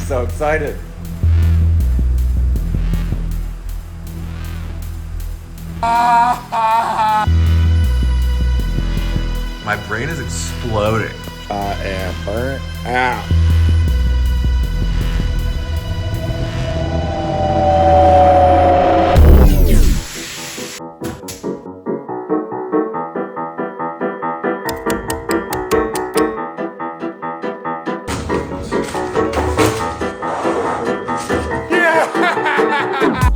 so excited. My brain is exploding. I am burnt out.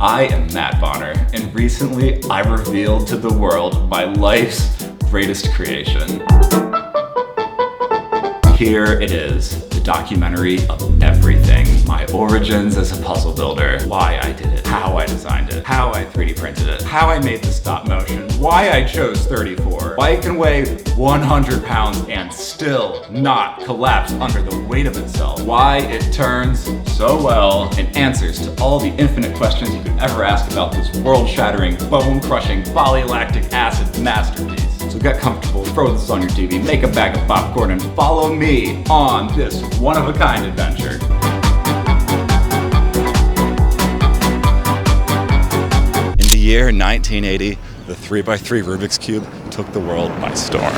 I am Matt Bahner, and recently I revealed to the world my life's greatest creation. Here it is, the documentary of everything. My origins as a puzzle builder, why I did it, how I designed it, how I 3D printed it, how I made the stop motion, why I chose 34, why it can weigh 100 pounds and still not collapse under the weight of itself, why it turns so well, and answers to all the infinite questions you could ever ask about this world-shattering, bone-crushing, polylactic acid masterpiece. So get comfortable, throw this on your TV, make a bag of popcorn, and follow me on this one-of-a-kind adventure. In the year 1980, the 3x3 Rubik's Cube took the world by storm.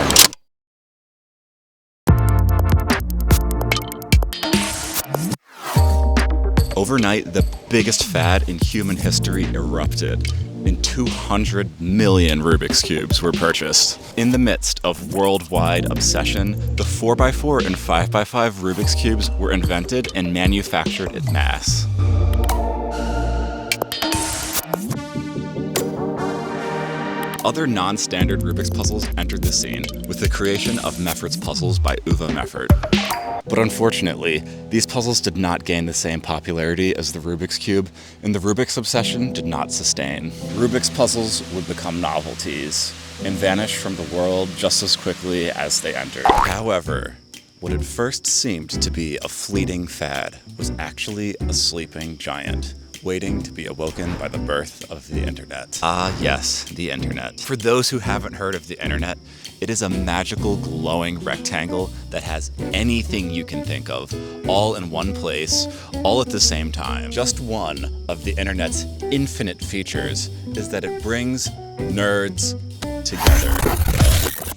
Overnight, the biggest fad in human history erupted, and 200 million Rubik's Cubes were purchased. In the midst of worldwide obsession, the 4x4 and 5x5 Rubik's Cubes were invented and manufactured en masse. Other non-standard Rubik's puzzles entered the scene with the creation of Meffert's puzzles by Uwe Meffert. But unfortunately, these puzzles did not gain the same popularity as the Rubik's Cube, and the Rubik's obsession did not sustain. Rubik's puzzles would become novelties and vanish from the world just as quickly as they entered. However, what had first seemed to be a fleeting fad was actually a sleeping giant, waiting to be awoken by the birth of the internet. Ah, yes, the internet. For those who haven't heard of the internet, it is a magical, glowing rectangle that has anything you can think of, all in one place, all at the same time. Just one of the internet's infinite features is that it brings nerds together.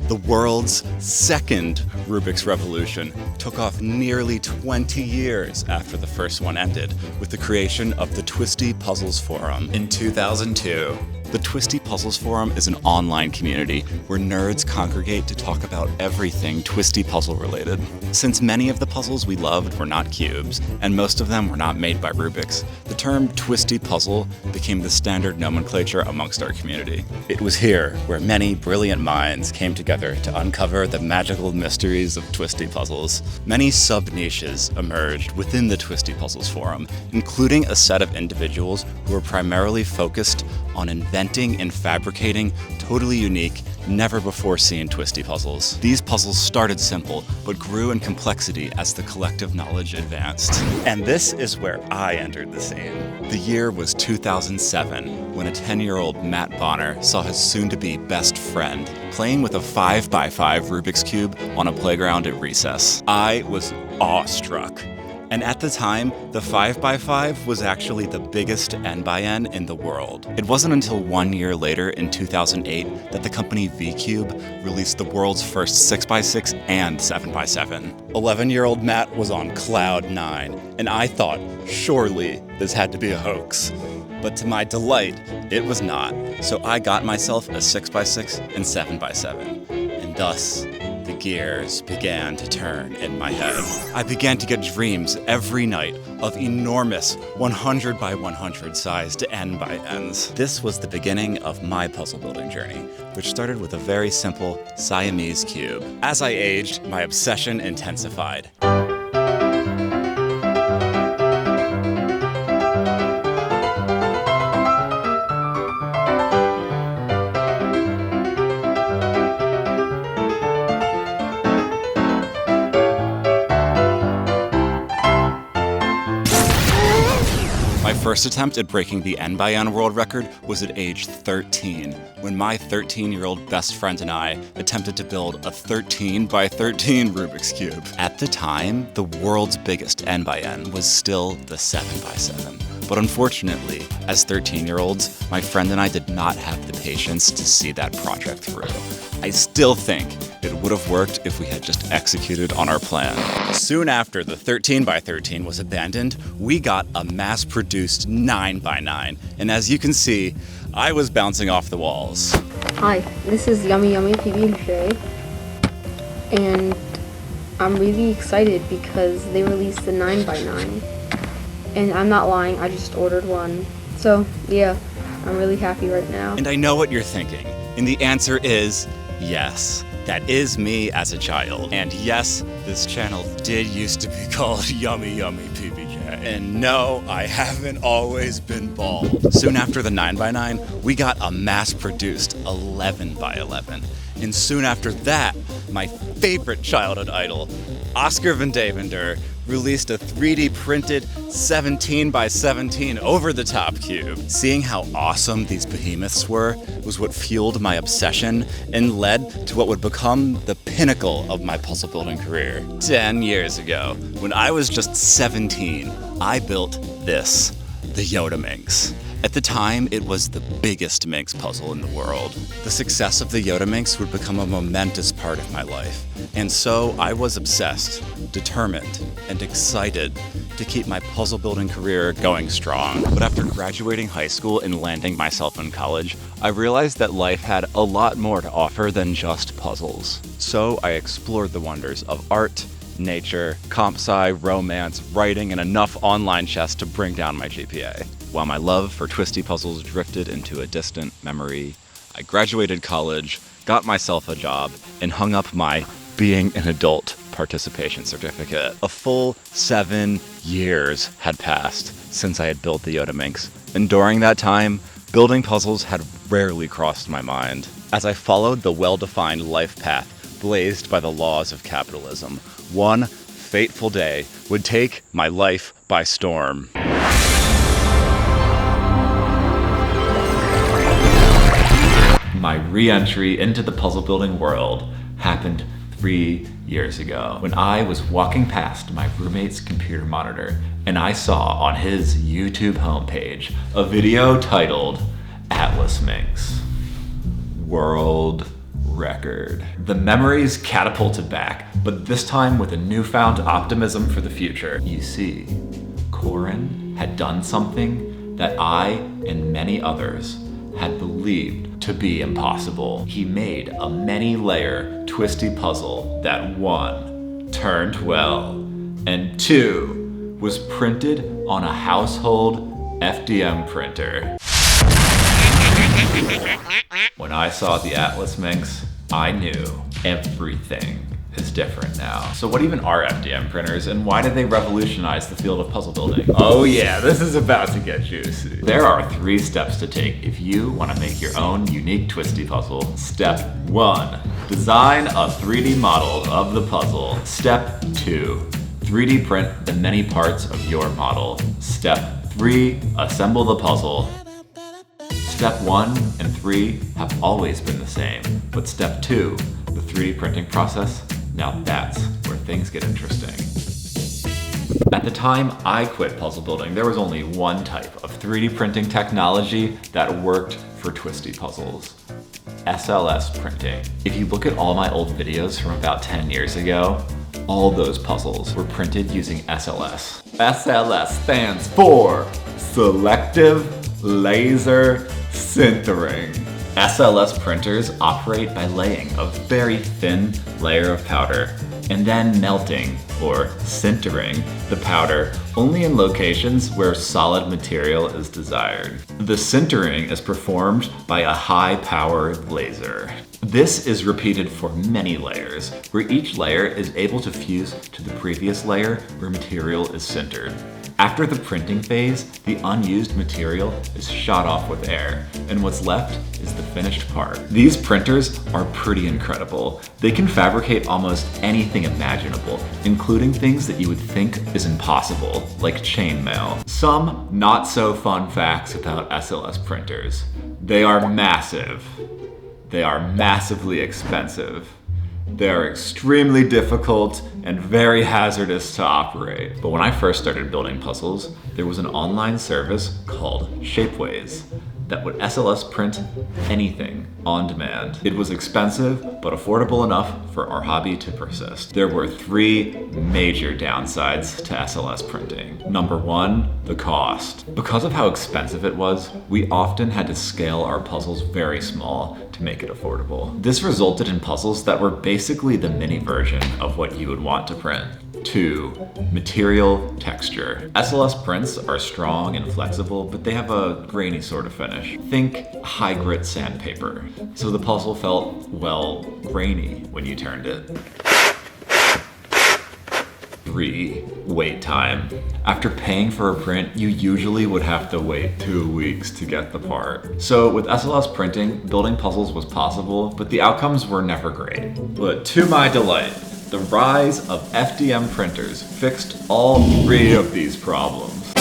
The world's second Rubik's Revolution took off nearly 20 years after the first one ended, with the creation of the Twisty Puzzles Forum in 2002. The Twisty Puzzles Forum is an online community where nerds congregate to talk about everything Twisty Puzzle related. Since many of the puzzles we loved were not cubes, and most of them were not made by Rubik's, the term Twisty Puzzle became the standard nomenclature amongst our community. It was here where many brilliant minds came together to uncover the magical mysteries of Twisty Puzzles. Many sub-niches emerged within the Twisty Puzzles Forum, including a set of individuals who were primarily focused on inventing and fabricating totally unique, never-before-seen Twisty puzzles. These puzzles started simple, but grew in complexity as the collective knowledge advanced. And this is where I entered the scene. The year was 2007, when a 10-year-old Matt Bahner saw his soon-to-be best friend playing with a 5x5 Rubik's Cube on a playground at recess. I was awestruck. And at the time, the 5x5 was actually the biggest N/N in the world. It wasn't until 1 year later, in 2008, that the company V-Cube released the world's first 6x6 and 7x7. 11-year-old Matt was on cloud 9, and I thought, surely this had to be a hoax. But to my delight, it was not. So I got myself a 6x6 and 7x7, and thus, the gears began to turn in my head. I began to get dreams every night of enormous 100 by 100 sized N/Ns. This was the beginning of my puzzle building journey, which started with a very simple Siamese cube. As I aged, my obsession intensified. first attempt at breaking the N by N world record was at age 13, when my 13-year-old best friend and I attempted to build a 13 by 13 Rubik's Cube. At the time, the world's biggest N by N was still the 7 by 7. But unfortunately, as 13-year-olds, my friend and I did not have the patience to see that project through. I still think it would have worked if we had just executed on our plan. Soon after the 13 by 13 was abandoned, we got a mass-produced 9 by 9, and as you can see, I was bouncing off the walls. Hi, this is Yummy Yummy PB&J, and I'm really excited because they released the 9 by 9. And I'm not lying, I just ordered one. So, yeah, I'm really happy right now. And I know what you're thinking, and the answer is yes. That is me as a child. And yes, this channel did used to be called Yummy Yummy PBJ. And no, I haven't always been bald. Soon after the 9 by 9, we got a mass-produced 11 by 11. And soon after that, my favorite childhood idol, Oscar Van Devender, released a 3D printed 17 by 17 over-the-top cube. Seeing how awesome these behemoths were was what fueled my obsession and led to what would become the pinnacle of my puzzle building career. 10 years ago, when I was just 17, I built this, the Yoda Minx. At the time, it was the biggest Minx puzzle in the world. The success of the Yoda Minx would become a momentous part of my life. And so I was obsessed, determined, and excited to keep my puzzle building career going strong. But after graduating high school and landing myself in college, I realized that life had a lot more to offer than just puzzles. So I explored the wonders of art, nature, comp sci, romance, writing, and enough online chess to bring down my GPA. While my love for twisty puzzles drifted into a distant memory, I graduated college, got myself a job, and hung up my being an adult participation certificate. A full 7 years had passed since I had built the Yoda Minx, and during that time, building puzzles had rarely crossed my mind. As I followed the well-defined life path blazed by the laws of capitalism, one fateful day would take my life by storm. My re-entry into the puzzle building world happened 3 years ago when I was walking past my roommate's computer monitor and I saw on his YouTube homepage a video titled Atlas Minx World Record. The memories catapulted back, but this time with a newfound optimism for the future. You see, Corin had done something that I and many others had believed to be impossible. He made a many-layer twisty puzzle that 1, turned well, and 2, was printed on a household FDM printer. When I saw the Atlas Minx, I knew everything is different now. So what even are FDM printers, and why did they revolutionize the field of puzzle building? Oh yeah, this is about to get juicy. There are 3 steps to take if you want to make your own unique twisty puzzle. Step 1, design a 3D model of the puzzle. Step 2, 3D print the many parts of your model. Step 3, assemble the puzzle. Step 1 and 3 have always been the same, but step 2, the 3D printing process, now that's where things get interesting. At the time I quit puzzle building, there was only one type of 3D printing technology that worked for twisty puzzles: SLS printing. If you look at all my old videos from about 10 years ago, all those puzzles were printed using SLS. SLS stands for Selective Laser Sintering. SLS printers operate by laying a very thin layer of powder and then melting, or sintering, the powder only in locations where solid material is desired. The sintering is performed by a high-powered laser. This is repeated for many layers, where each layer is able to fuse to the previous layer where material is sintered. After the printing phase, the unused material is shot off with air, and what's left is the finished part. These printers are pretty incredible. They can fabricate almost anything imaginable, including including things that you would think is impossible, like chainmail. Some not so fun facts about SLS printers. They are massive. They are massively expensive. They are extremely difficult and very hazardous to operate. But when I first started building puzzles, there was an online service called Shapeways that would SLS print anything on demand. It was expensive, but affordable enough for our hobby to persist. There were 3 major downsides to SLS printing. Number 1, the cost. Because of how expensive it was, we often had to scale our puzzles very small to make it affordable. This resulted in puzzles that were basically the mini version of what you would want to print. 2, material texture. SLS prints are strong and flexible, but they have a grainy sort of finish. Think high grit sandpaper. So the puzzle felt, well, grainy when you turned it. 3, wait time. After paying for a print, you usually would have to wait 2 weeks to get the part. So with SLS printing, building puzzles was possible, but the outcomes were never great. But to my delight, the rise of FDM printers fixed all 3 of these problems.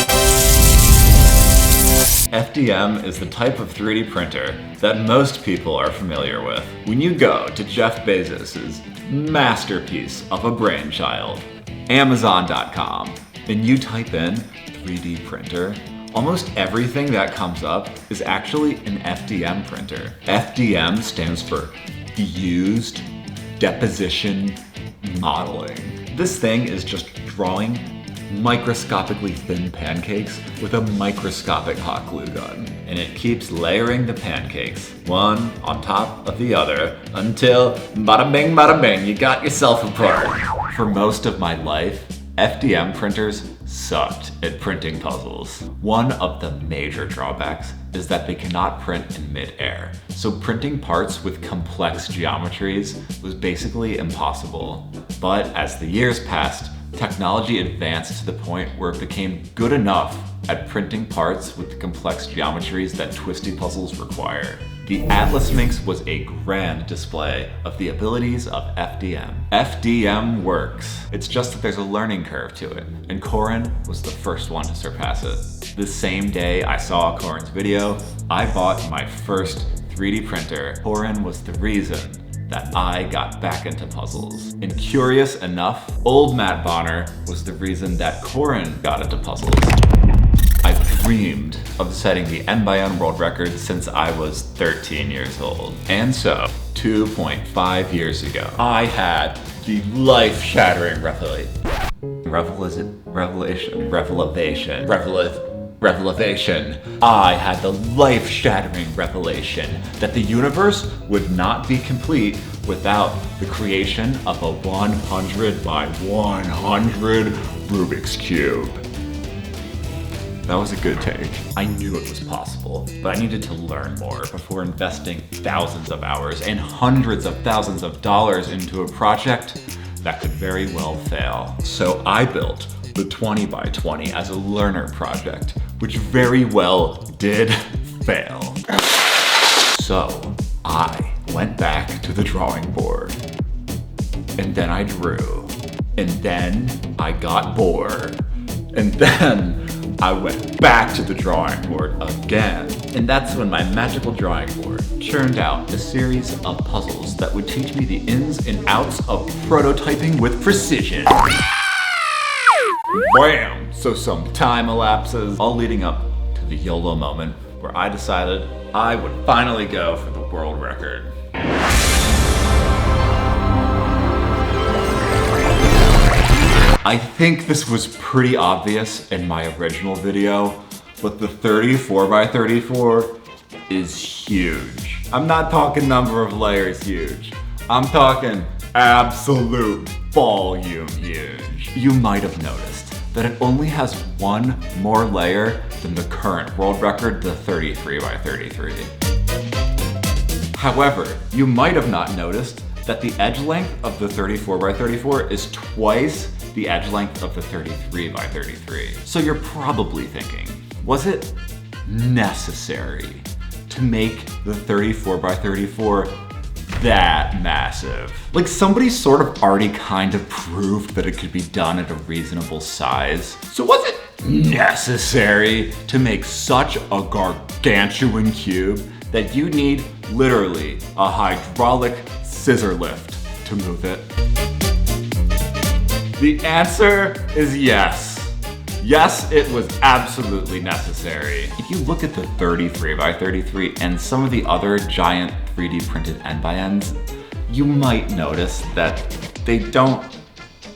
FDM is the type of 3D printer that most people are familiar with. When you go to Jeff Bezos's masterpiece of a brainchild, Amazon.com, and you type in 3D printer, almost everything that comes up is actually an FDM printer. FDM stands for Fused Deposition Modeling. This thing is just drawing microscopically thin pancakes with a microscopic hot glue gun. And it keeps layering the pancakes, one on top of the other, until bada bing, you got yourself a part. For most of my life, FDM printers sucked at printing puzzles. One of the major drawbacks is that they cannot print in mid-air, so printing parts with complex geometries was basically impossible. But as the years passed, technology advanced to the point where it became good enough at printing parts with the complex geometries that twisty puzzles require. The Atlas Minx was a grand display of the abilities of FDM. FDM works. It's just that there's a learning curve to it, and Corin was the first one to surpass it. The same day I saw Corin's video, I bought my first 3D printer. Corin was the reason that I got back into puzzles. And curious enough, old Matt Bahner was the reason that Corin got into puzzles. I've dreamed of setting the N by N world record since I was 13 years old. And so, 2.5 years ago, I had the life-shattering revelation. I had the life-shattering revelation that the universe would not be complete without the creation of a 100 by 100 Rubik's Cube. That was a good take. I knew it was possible, but I needed to learn more before investing thousands of hours and hundreds of thousands of dollars into a project that could very well fail. So I built the 20 by 20 as a learner project, which very well did fail. So I went back to the drawing board, and then I drew, and then I got bored, and then I went back to the drawing board again. And that's when my magical drawing board churned out a series of puzzles that would teach me the ins and outs of prototyping with precision. Bam! So some time elapses, all leading up to the YOLO moment where I decided I would finally go for the world record. I think this was pretty obvious in my original video, but the 34 by 34 is huge. I'm not talking number of layers huge. I'm talking absolute volume huge. You might have noticed that it only has one more layer than the current world record, the 33 by 33. However, you might have not noticed that the edge length of the 34 by 34 is twice the edge length of the 33 by 33. So you're probably thinking, was it necessary to make the 34 by 34 that massive. Like somebody sort of already kind of proved that it could be done at a reasonable size. So was it necessary to make such a gargantuan cube that you need literally a hydraulic scissor lift to move it? The answer is yes. Yes, it was absolutely necessary. If you look at the 33x33 and some of the other giant 3D printed N/Ns, you might notice that they don't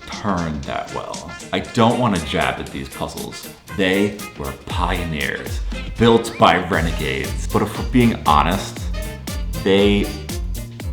turn that well. I don't want to jab at these puzzles. They were pioneers, built by renegades. But if we're being honest, they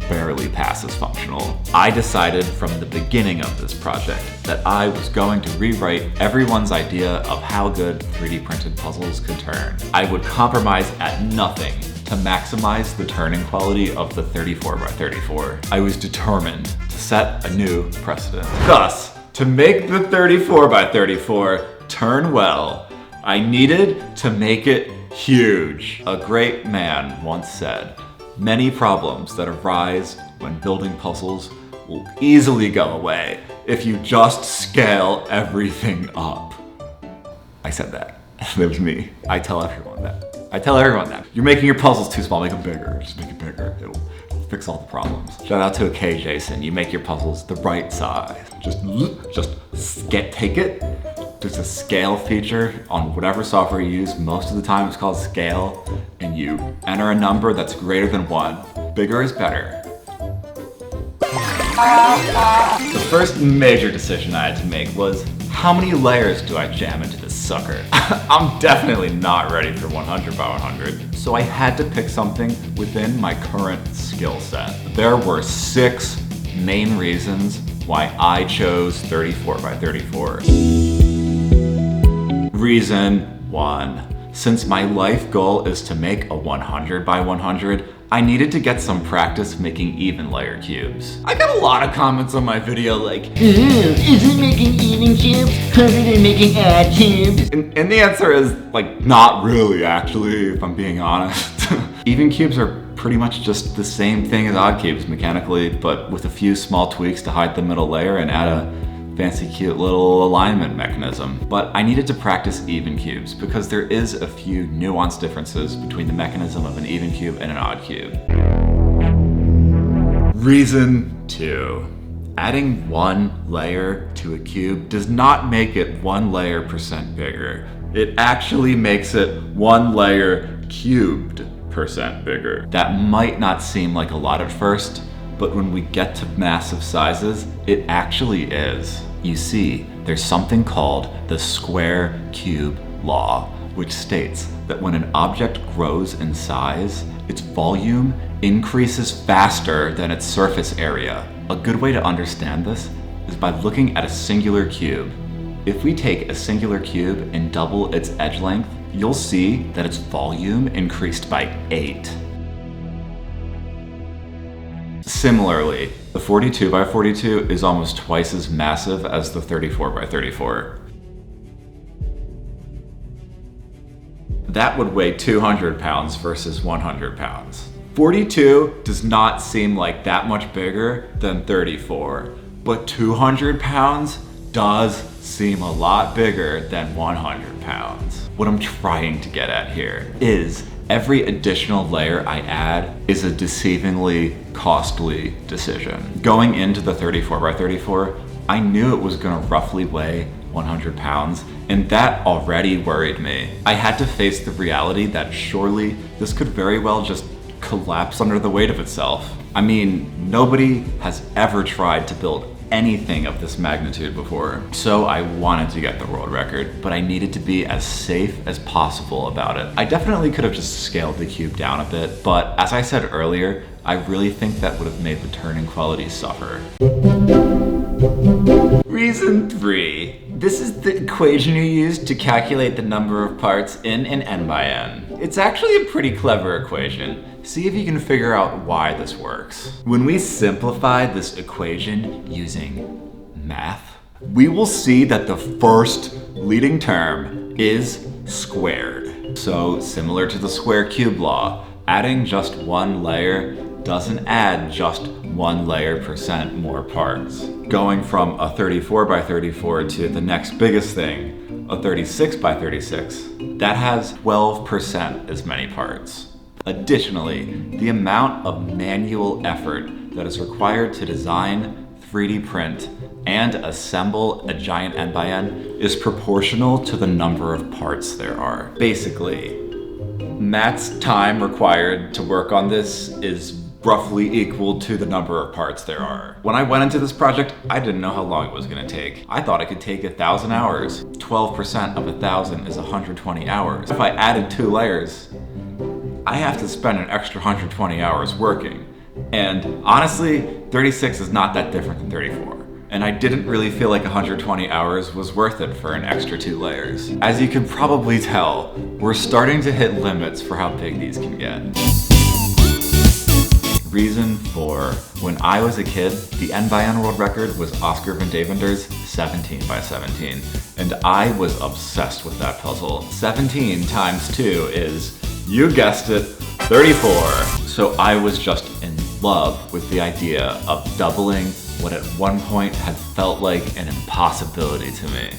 barely pass as functional. I decided from the beginning of this project that I was going to rewrite everyone's idea of how good 3D printed puzzles could turn. I would compromise at nothing to maximize the turning quality of the 34x34. I was determined to set a new precedent. Thus, to make the 34x34 turn well, I needed to make it huge. A great man once said, "Many problems that arise when building puzzles will easily go away if you just scale everything up." I said that. That was me. I tell everyone that. You're making your puzzles too small, make them bigger. Just make it bigger. It'll fix all the problems. Shout out to OK Jason. You make your puzzles the right size. Just take it. There's a scale feature on whatever software you use. Most of the time it's called scale, and you enter a number that's greater than 1. Bigger is better. The first major decision I had to make was, how many layers do I jam into this sucker? I'm definitely not ready for 100x100, so I had to pick something within my current skill set. There were 6 main reasons why I chose 34x34. Reason 1. Since my life goal is to make a 100x100, I needed to get some practice making even layer cubes. I got a lot of comments on my video like, isn't making even cubes harder than making odd cubes? And the answer is, like, not really actually, if I'm being honest. Even cubes are pretty much just the same thing as odd cubes mechanically, but with a few small tweaks to hide the middle layer and add a fancy cute little alignment mechanism. But I needed to practice even cubes because there is a few nuanced differences between the mechanism of an even cube and an odd cube. Reason 2. Adding 1 layer to a cube does not make it 1 layer % bigger. It actually makes it 1 layer cubed % bigger. That might not seem like a lot at first, but when we get to massive sizes, it actually is. You see, there's something called the square cube law, which states that when an object grows in size, its volume increases faster than its surface area. A good way to understand this is by looking at a singular cube. If we take a singular cube and double its edge length, you'll see that its volume increased by 8. Similarly, the 42x42 is almost twice as massive as the 34x34. That would weigh 200 pounds versus 100 pounds. 42 does not seem like that much bigger than 34, but 200 pounds does seem a lot bigger than 100 pounds. What I'm trying to get at here is every additional layer I add is a deceivingly costly decision. Going into the 34x34, I knew it was gonna roughly weigh 100 pounds, and that already worried me. I had to face the reality that surely this could very well just collapse under the weight of itself. I mean, nobody has ever tried to build anything of this magnitude before. So I wanted to get the world record, but I needed to be as safe as possible about it. I definitely could have just scaled the cube down a bit, but as I said earlier, I really think that would have made the turning quality suffer. Reason 3. This is the equation you use to calculate the number of parts in an n/n. It's actually a pretty clever equation. See if you can figure out why this works. When we simplify this equation using math, we will see that the first leading term is squared. So similar to the square cube law, adding just 1 layer doesn't add just 1 layer percent more parts. Going from a 34 by 34 to the next biggest thing, a 36 by 36, that has 12% as many parts. Additionally, the amount of manual effort that is required to design, 3D print, and assemble a giant N-by-N is proportional to the number of parts there are. Basically, Matt's time required to work on this is roughly equal to the number of parts there are. When I went into this project, I didn't know how long it was gonna take. I thought it could take 1,000 hours. 12% of 1,000 is 120 hours. If I added 2 layers, I have to spend an extra 120 hours working. And honestly, 36 is not that different than 34. And I didn't really feel like 120 hours was worth it for an extra 2 layers. As you can probably tell, we're starting to hit limits for how big these can get. Reason 4. When I was a kid, the N-by-N world record was Oscar Van Deventer's 17 by 17. And I was obsessed with that puzzle. 17 times 2 is, you guessed it, 34. So I was just in love with the idea of doubling what at one point had felt like an impossibility to me.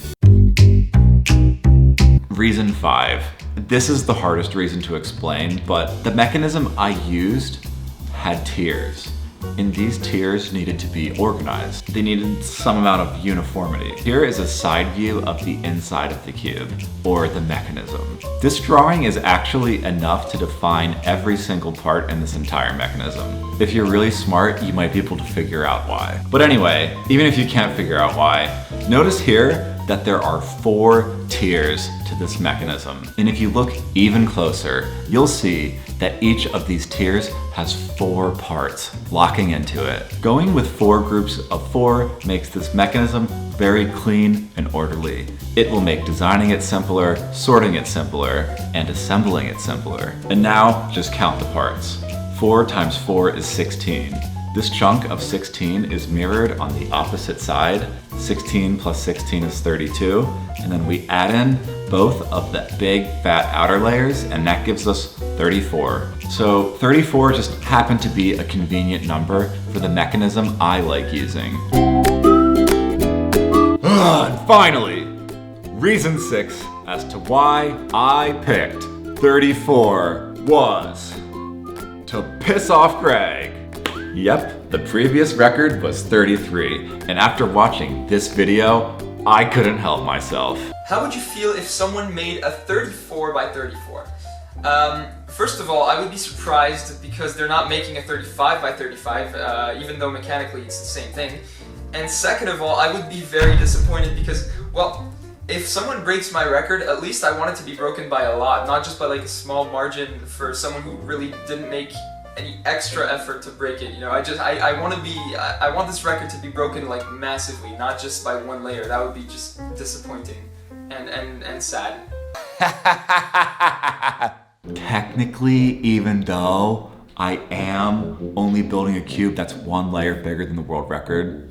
Reason 5. This is the hardest reason to explain, but the mechanism I used had tiers. And these tiers needed to be organized. They needed some amount of uniformity. Here is a side view of the inside of the cube, or the mechanism. This drawing is actually enough to define every single part in this entire mechanism. If you're really smart, you might be able to figure out why. But anyway, even if you can't figure out why, notice here that there are 4 tiers to this mechanism. And if you look even closer, you'll see that each of these tiers has 4 parts locking into it. Going with 4 groups of 4 makes this mechanism very clean and orderly. It will make designing it simpler, sorting it simpler, and assembling it simpler. And now, just count the parts. 4 times 4 is 16. This chunk of 16 is mirrored on the opposite side. 16 plus 16 is 32. And then we add in both of the big fat outer layers, and that gives us 34. So 34 just happened to be a convenient number for the mechanism I like using. And finally, reason 6 as to why I picked 34 was to piss off Greg. Yep, the previous record was 33, and after watching this video, I couldn't help myself. How would you feel if someone made a 34 by 34? First of all, I would be surprised because they're not making a 35 by 35, even though mechanically it's the same thing. And second of all, I would be very disappointed because, well, if someone breaks my record, at least I want it to be broken by a lot, not just by like a small margin for someone who really didn't make any extra effort to break it. You know, I want this record to be broken like massively, not just by 1 layer. That would be just disappointing and sad. Technically, even though I am only building a cube that's 1 layer bigger than the world record,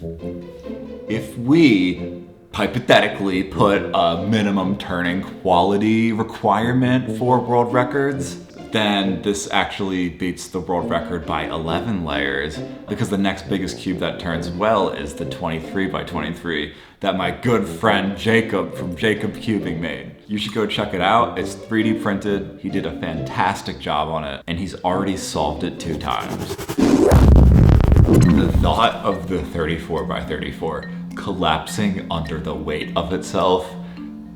if we hypothetically put a minimum turning quality requirement for world records, then this actually beats the world record by 11 layers, because the next biggest cube that turns well is the 23 by 23 that my good friend Jacob from Jacob Cubing made. You should go check it out. It's 3D printed. He did a fantastic job on it, and he's already solved it 2 times. The thought of the 34 by 34 collapsing under the weight of itself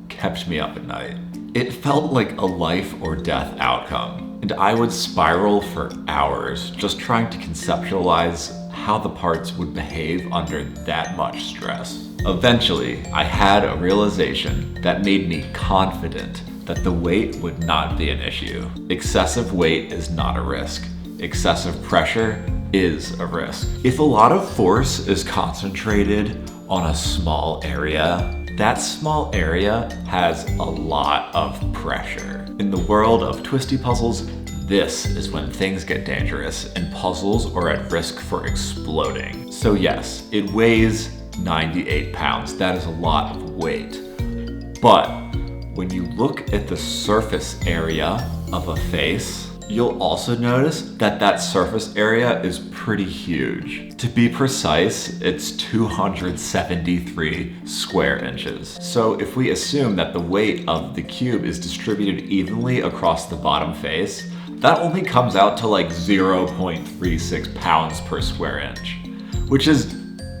kept me up at night. It felt like a life or death outcome, and I would spiral for hours just trying to conceptualize how the parts would behave under that much stress. Eventually, I had a realization that made me confident that the weight would not be an issue. Excessive weight is not a risk. Excessive pressure is a risk. If a lot of force is concentrated on a small area, that small area has a lot of pressure. In the world of twisty puzzles, this is when things get dangerous and puzzles are at risk for exploding. So yes, it weighs 98 pounds. That is a lot of weight. But when you look at the surface area of a face, You'll also notice that that surface area is pretty huge. To be precise, it's 273 square inches. So if we assume that the weight of the cube is distributed evenly across the bottom face, that only comes out to like 0.36 pounds per square inch, which is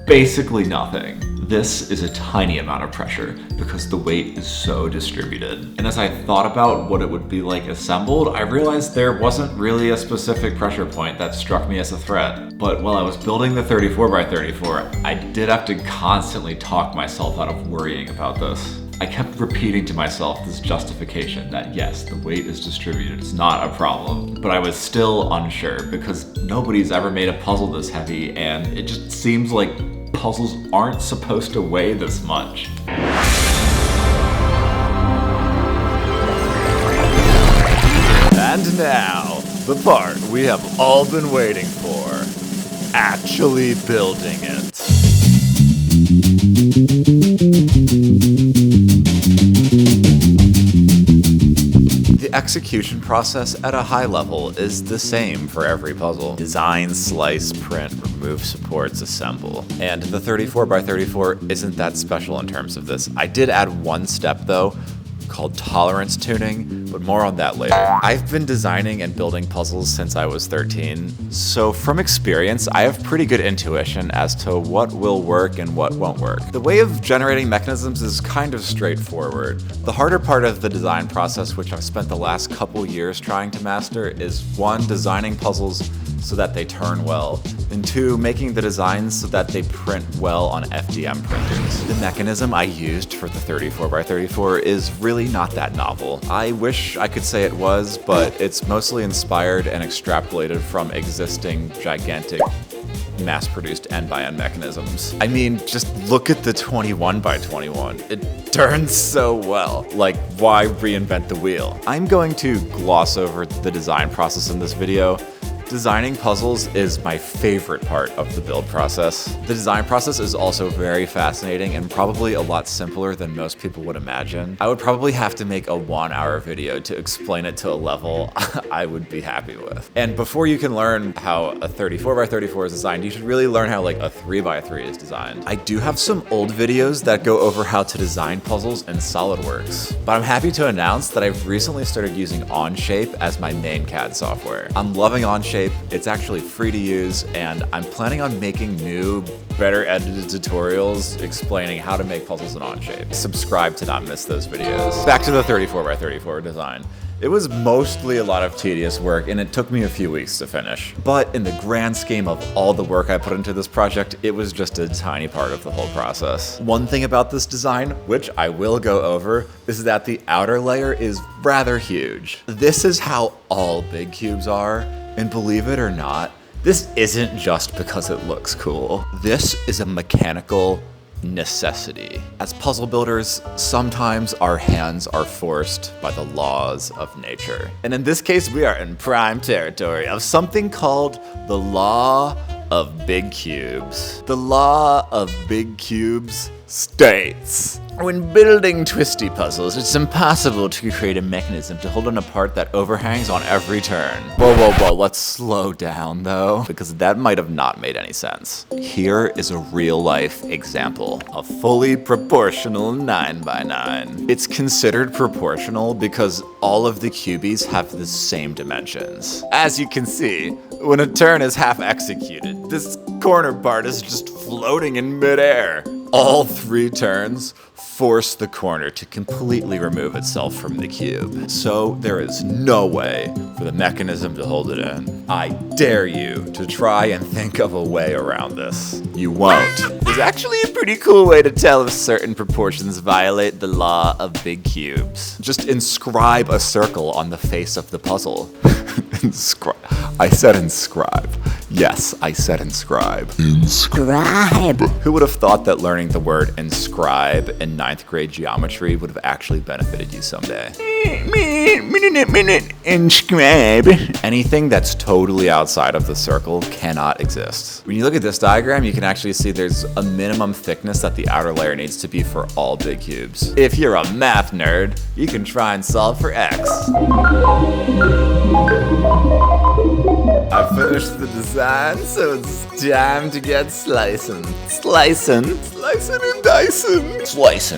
basically nothing. This is a tiny amount of pressure because the weight is so distributed. And as I thought about what it would be like assembled, I realized there wasn't really a specific pressure point that struck me as a threat. But while I was building the 34x34, I did have to constantly talk myself out of worrying about this. I kept repeating to myself this justification that yes, the weight is distributed, it's not a problem. But I was still unsure because nobody's ever made a puzzle this heavy, and it just seems like puzzles aren't supposed to weigh this much. And now, the part we have all been waiting for, actually building it. The execution process at a high level is the same for every puzzle. Design, slice, print, remove supports, assemble. And the 34x34 isn't that special in terms of this. I did add one step though, called tolerance tuning, but more on that later. I've been designing and building puzzles since I was 13, so from experience, I have pretty good intuition as to what will work and what won't work. The way of generating mechanisms is kind of straightforward. The harder part of the design process, which I've spent the last couple years trying to master, is 1, designing puzzles so that they turn well, and 2, making the designs so that they print well on FDM printers. The mechanism I used for the 34x34 is really not that novel. I wish I could say it was, but it's mostly inspired and extrapolated from existing gigantic mass-produced end-by-end mechanisms. I mean, just look at the 21x21. It turns so well. Like, why reinvent the wheel? I'm going to gloss over the design process in this video. Designing puzzles is my favorite part of the build process. The design process is also very fascinating and probably a lot simpler than most people would imagine. I would probably have to make a 1-hour video to explain it to a level I would be happy with. And before you can learn how a 34x34 is designed, you should really learn how like a 3x3 is designed. I do have some old videos that go over how to design puzzles in SolidWorks, but I'm happy to announce that I've recently started using Onshape as my main CAD software. I'm loving Onshape. It's actually free to use, and I'm planning on making new, better edited tutorials explaining how to make puzzles in Onshape. Subscribe to not miss those videos. Back to the 34x34 design. It was mostly a lot of tedious work, and it took me a few weeks to finish. But in the grand scheme of all the work I put into this project, it was just a tiny part of the whole process. One thing about this design, which I will go over, is that the outer layer is rather huge. This is how all big cubes are, and believe it or not, this isn't just because it looks cool. This is a mechanical necessity. As puzzle builders, sometimes our hands are forced by the laws of nature. And in this case, we are in prime territory of something called the law of big cubes. The law of big cubes states, when building twisty puzzles, it's impossible to create a mechanism to hold on a part that overhangs on every turn. Whoa, let's slow down though, because that might have not made any sense. Here is a real-life example, a fully proportional 9x9. It's considered proportional because all of the cubies have the same dimensions. As you can see, when a turn is half executed, this corner part is just floating in midair. All 3 turns force the corner to completely remove itself from the cube. So there is no way for the mechanism to hold it in. I dare you to try and think of a way around this. You won't. There's actually a pretty cool way to tell if certain proportions violate the law of big cubes. Just inscribe a circle on the face of the puzzle. I said inscribe. Yes, I said inscribe. Inscribe. Who would have thought that learning the word inscribe in 9th grade geometry would have actually benefited you someday? inscribe. Anything that's totally outside of the circle cannot exist. When you look at this diagram, you can actually see there's a minimum thickness that the outer layer needs to be for all big cubes. If you're a math nerd, you can try and solve for X. I finished the design, so it's time to get slicing. Slicing and dicing. Slice.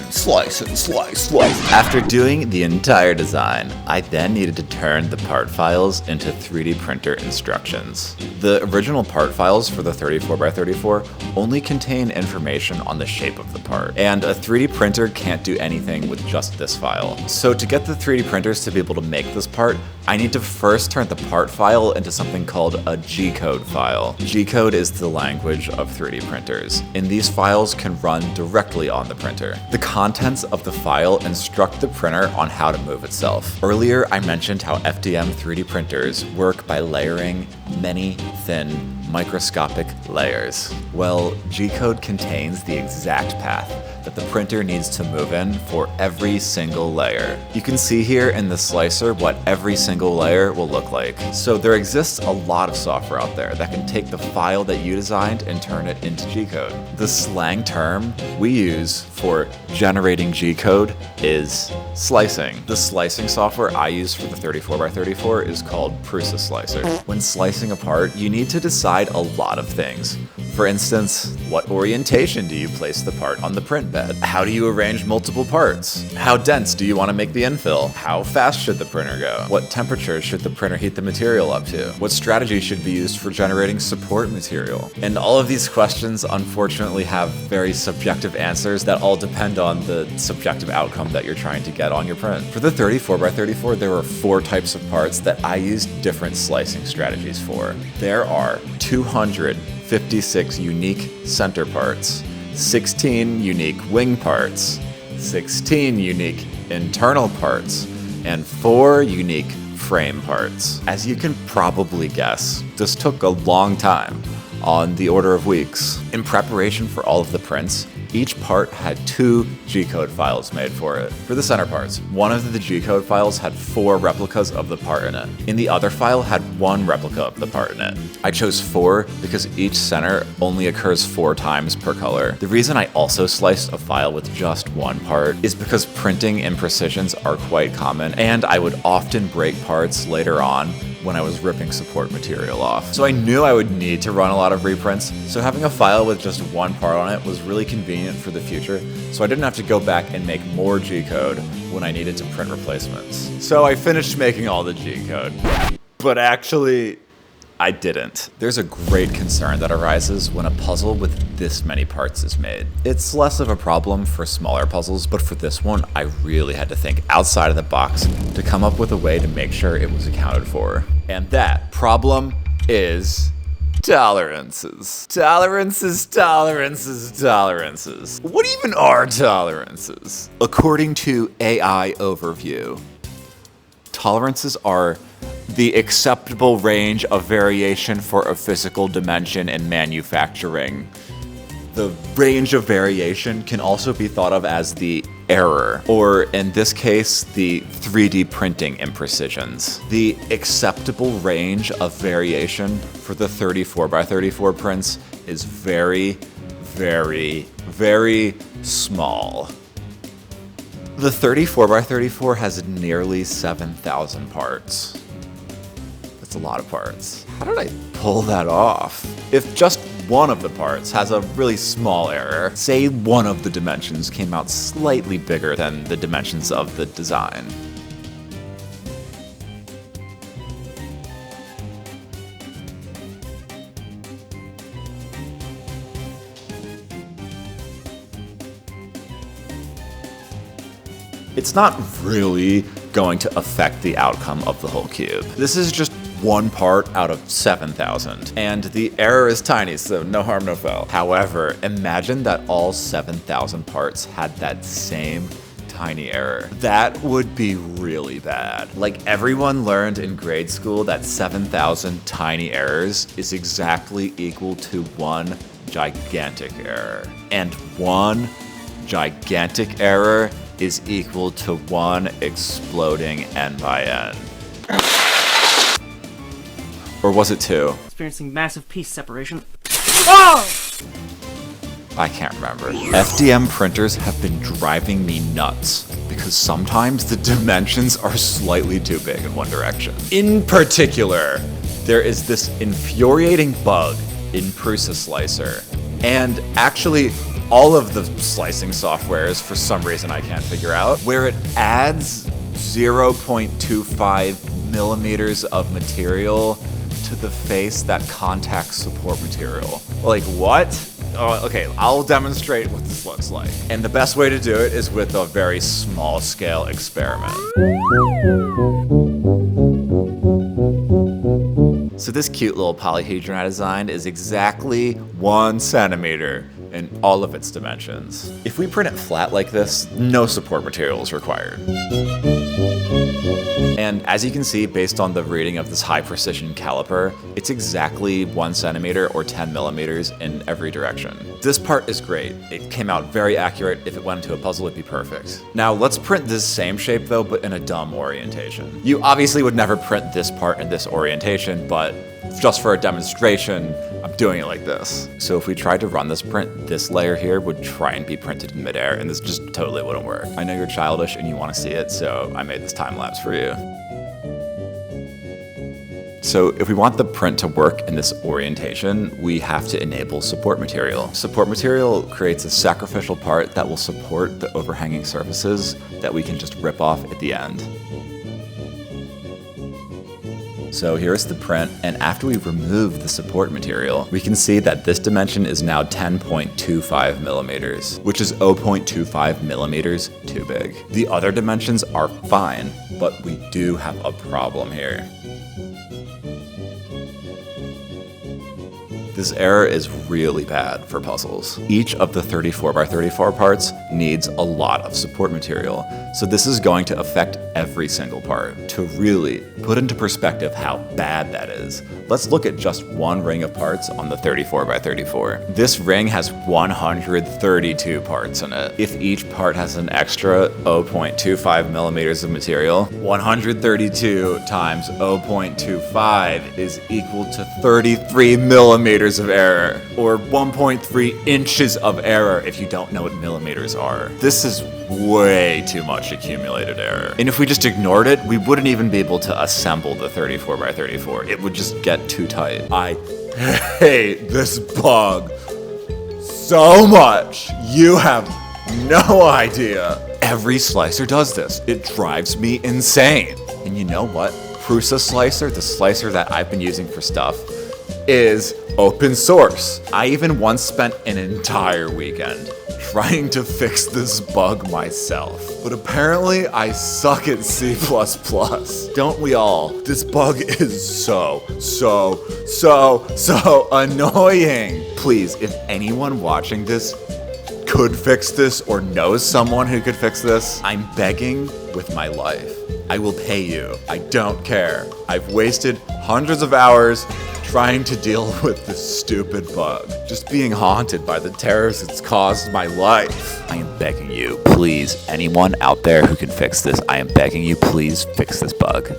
After doing the entire design, I then needed to turn the part files into 3D printer instructions. The original part files for the 34x34 only contain information on the shape of the part, and a 3D printer can't do anything with just this file. So to get the 3D printers to be able to make this part, I need to first turn the part file into something called a G-code file. G-code is the language of 3D printers, and these files can run directly on the printer. The contents of the file instruct the printer on how to move itself. Earlier, I mentioned how FDM 3D printers work by layering many thin microscopic layers. Well, G-code contains the exact path that the printer needs to move in for every single layer. You can see here in the slicer what every single layer will look like. So there exists a lot of software out there that can take the file that you designed and turn it into G-code. The slang term we use for generating G-code is slicing. The slicing software I use for the 34x34 is called Prusa Slicer. When slicing a part, you need to decide a lot of things. For instance, what orientation do you place the part on the print bed? How do you arrange multiple parts? How dense do you want to make the infill? How fast should the printer go? What temperature should the printer heat the material up to? What strategy should be used for generating support material? And all of these questions unfortunately have very subjective answers that all depend on the subjective outcome that you're trying to get on your print. For the 34x34, there are 4 types of parts that I use different slicing strategies for. There are 256 unique center parts, 16 unique wing parts, 16 unique internal parts, and 4 unique frame parts. As you can probably guess, this took a long time, on the order of weeks. In preparation for all of the prints, each part had 2 G-code files made for it. For the center parts, one of the G-code files had 4 replicas of the part in it, and the other file had 1 replica of the part in it. I chose 4 because each center only occurs 4 times per color. The reason I also sliced a file with just 1 part is because printing imprecisions are quite common, and I would often break parts later on when I was ripping support material off. So I knew I would need to run a lot of reprints, so having a file with just 1 part on it was really convenient for the future, so I didn't have to go back and make more G-code when I needed to print replacements. So I finished making all the G-code, but actually, I didn't. There's a great concern that arises when a puzzle with this many parts is made. It's less of a problem for smaller puzzles, but for this one, I really had to think outside of the box to come up with a way to make sure it was accounted for. And that problem is tolerances. Tolerances. What even are tolerances? According to AI Overview, tolerances are the acceptable range of variation for a physical dimension in manufacturing. The range of variation can also be thought of as the error, or in this case, the 3D printing imprecisions. The acceptable range of variation for the 34x34 prints is very small. The 34x34 has nearly 7,000 parts. That's a lot of parts. How did I pull that off? If just one of the parts has a really small error, say one of the dimensions came out slightly bigger than the dimensions of the design, it's not really going to affect the outcome of the whole cube. This is just 1 part out of 7,000, and the error is tiny, so no harm, no foul. However, imagine that all 7,000 parts had that same tiny error. That would be really bad. Like, everyone learned in grade school that 7,000 tiny errors is exactly equal to 1 gigantic error. And 1 gigantic error is equal to 1 exploding end by end. Or was it 2? Experiencing massive piece separation. Oh! I can't remember. FDM printers have been driving me nuts because sometimes the dimensions are slightly too big in one direction. In particular, there is this infuriating bug in Prusa Slicer, and actually all of the slicing softwares for some reason I can't figure out, where it adds 0.25 millimeters of material to the face that contacts support material. Like, what? Oh, okay, I'll demonstrate what this looks like. And the best way to do it is with a very small scale experiment. So this cute little polyhedron I designed is exactly 1 centimeter in all of its dimensions. If we print it flat like this, no support material is required. And as you can see, based on the reading of this high precision caliper, it's exactly 1 centimeter or 10 millimeters in every direction. This part is great. It came out very accurate. If it went into a puzzle, it'd be perfect. Now let's print this same shape though, but in a dumb orientation. You obviously would never print this part in this orientation, but just for a demonstration, I'm doing it like this. So if we tried to run this print, this layer here would try and be printed in midair, and this just totally wouldn't work. I know you're childish and you want to see it, so I made this time lapse for you. So if we want the print to work in this orientation, we have to enable support material. Support material creates a sacrificial part that will support the overhanging surfaces that we can just rip off at the end. So here's the print, and after we remove the support material, we can see that this dimension is now 10.25 millimeters, which is 0.25 millimeters too big. The other dimensions are fine, but we do have a problem here. This error is really bad for puzzles. Each of the 34x34 parts needs a lot of support material, so this is going to affect every single part. To really put into perspective how bad that is, let's look at just one ring of parts on the 34x34. This ring has 132 parts in it. If each part has an extra 0.25 millimeters of material, 132 times 0.25 is equal to 33 millimeters of error, or 1.3 inches of error if you don't know what millimeters are. This is way too much accumulated error. And if we just ignored it, we wouldn't even be able to assemble the 34x34. It would just get too tight. I hate this bug so much. You have no idea. Every slicer does this. It drives me insane. And you know what? Prusa Slicer, the slicer that I've been using for stuff, is open source. I even once spent an entire weekend trying to fix this bug myself. But apparently I suck at C++. Don't we all? This bug is so annoying. Please, if anyone watching this could fix this or knows someone who could fix this, I'm begging with my life. I will pay you. I don't care. I've wasted hundreds of hours trying to deal with this stupid bug. Just being haunted by the terrors it's caused my life. I am begging you, please, anyone out there who can fix this, I am begging you, please fix this bug.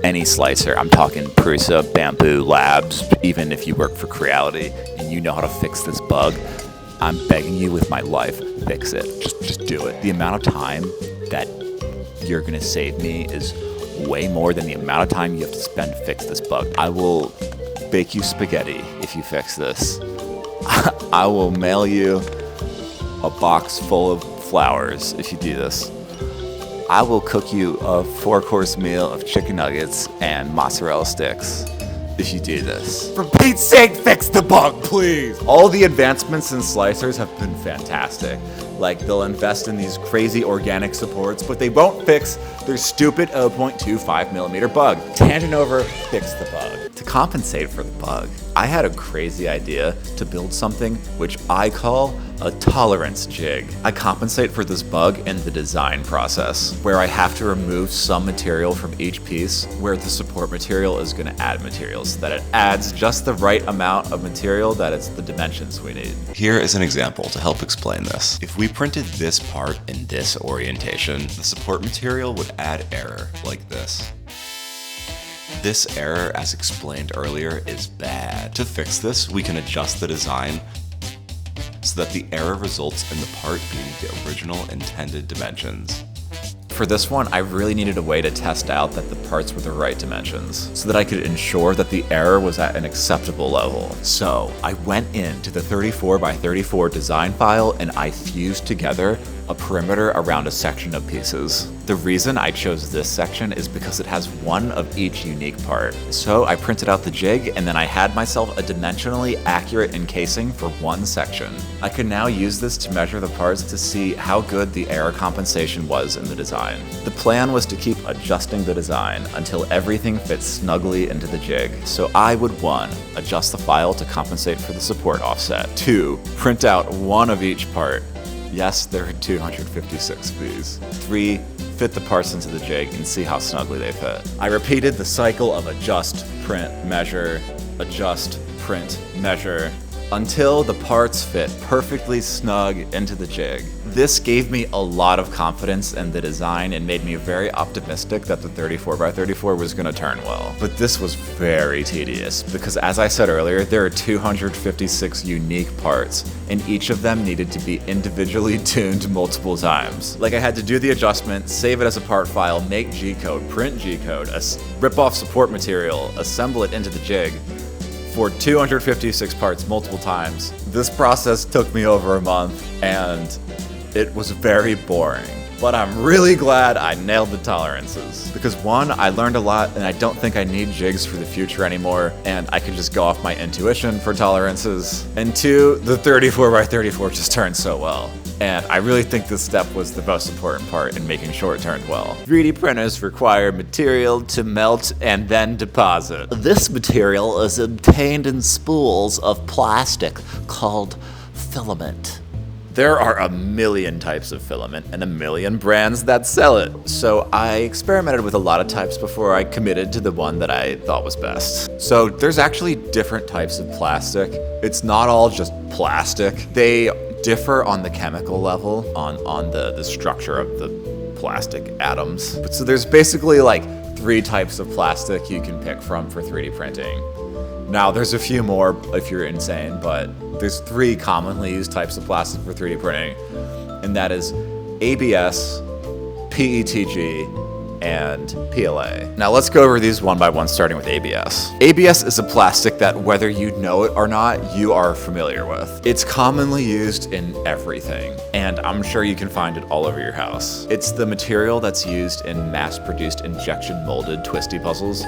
Any slicer, I'm talking Prusa, Bamboo, Labs, even if you work for Creality and you know how to fix this bug, I'm begging you with my life, fix it. Just do it. The amount of time that you're gonna save me is way more than the amount of time you have to spend to fix this bug. I will bake you spaghetti if you fix this. I will mail you a box full of flowers if you do this. I will cook you a 4-course meal of chicken nuggets and mozzarella sticks if you do this. For Pete's sake, fix the bug, please! All the advancements in slicers have been fantastic. Like, they'll invest in these crazy organic supports, but they won't fix their stupid 0.25 millimeter bug. Tangent over, fix the bug. To compensate for the bug, I had a crazy idea to build something which I call a tolerance jig. I compensate for this bug in the design process, where I have to remove some material from each piece, where the support material is going to add materials so that it adds just the right amount of material that it's the dimensions we need. Here is an example to help explain this. If we printed this part in this orientation, the support material would add error like this. This error, as explained earlier, is bad. To fix this, we can adjust the design so that the error results in the part being the original intended dimensions. For this one, I really needed a way to test out that the parts were the right dimensions, so that I could ensure that the error was at an acceptable level. So I went into the 34x34 design file and I fused together a perimeter around a section of pieces. The reason I chose this section is because it has one of each unique part. So I printed out the jig and then I had myself a dimensionally accurate encasing for one section. I could now use this to measure the parts to see how good the error compensation was in the design. The plan was to keep adjusting the design until everything fits snugly into the jig. So I would 1. Adjust the file to compensate for the support offset. 2. Print out one of each part. Yes, there are 256 of these. 3. Fit the parts into the jig and see how snugly they fit. I repeated the cycle of adjust, print, measure, adjust, print, measure, until the parts fit perfectly snug into the jig. This gave me a lot of confidence in the design and made me very optimistic that the 34x34 was going to turn well. But this was very tedious because, as I said earlier, there are 256 unique parts and each of them needed to be individually tuned multiple times. Like, I had to do the adjustment, save it as a part file, make G-code, print G-code, rip off support material, assemble it into the jig, for 256 parts multiple times. This process took me over a month and it was very boring. But I'm really glad I nailed the tolerances. Because 1, I learned a lot and I don't think I need jigs for the future anymore and I can just go off my intuition for tolerances. And 2, the 34x34 just turned so well. And I really think this step was the most important part in making sure it turned well. 3D printers require material to melt and then deposit. This material is obtained in spools of plastic called filament. There are a million types of filament and a million brands that sell it. So I experimented with a lot of types before I committed to the one that I thought was best. So there's actually different types of plastic. It's not all just plastic. They differ on the chemical level, on the structure of the plastic atoms. But so there's basically like 3 types of plastic you can pick from for 3D printing. Now there's a few more if you're insane, but there's 3 commonly used types of plastic for 3D printing, and that is ABS, PETG, and PLA. Now let's go over these one by one, starting with ABS. ABS is a plastic that, whether you know it or not, you are familiar with. It's commonly used in everything, and I'm sure you can find it all over your house. It's the material that's used in mass-produced injection molded twisty puzzles,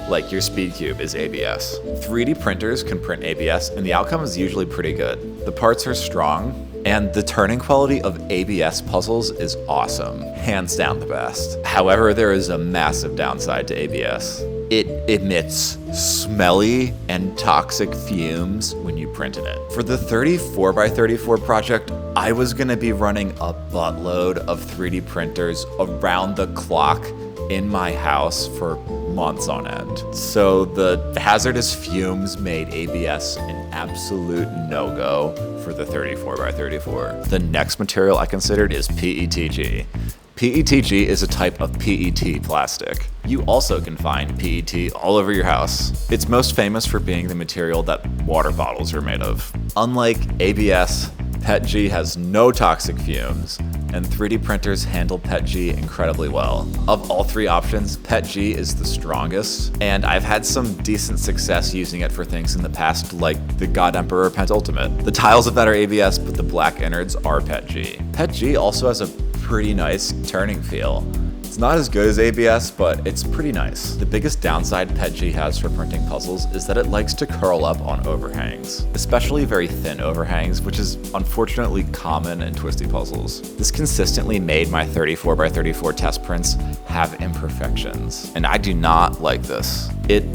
like your Speed Cube is ABS. 3D printers can print ABS, and the outcome is usually pretty good. The parts are strong, and the turning quality of ABS puzzles is awesome. Hands down the best. However, there is a massive downside to ABS. It emits smelly and toxic fumes when you print in it. For the 34x34 project, I was gonna be running a buttload of 3D printers around the clock in my house for months on end. So the hazardous fumes made ABS an absolute no-go for the 34x34. The next material I considered is PETG. PETG is a type of PET plastic. You also can find PET all over your house. It's most famous for being the material that water bottles are made of. Unlike ABS, PETG has no toxic fumes, and 3D printers handle PETG incredibly well. Of all 3 options, PETG is the strongest, and I've had some decent success using it for things in the past, like the God Emperor Pentultimate. The tiles of that are ABS, but the black innards are PETG. PETG also has a pretty nice turning feel. It's not as good as ABS, but it's pretty nice. The biggest downside PETG has for printing puzzles is that it likes to curl up on overhangs, especially very thin overhangs, which is unfortunately common in twisty puzzles. This consistently made my 34x34 test prints have imperfections, and I do not like this. It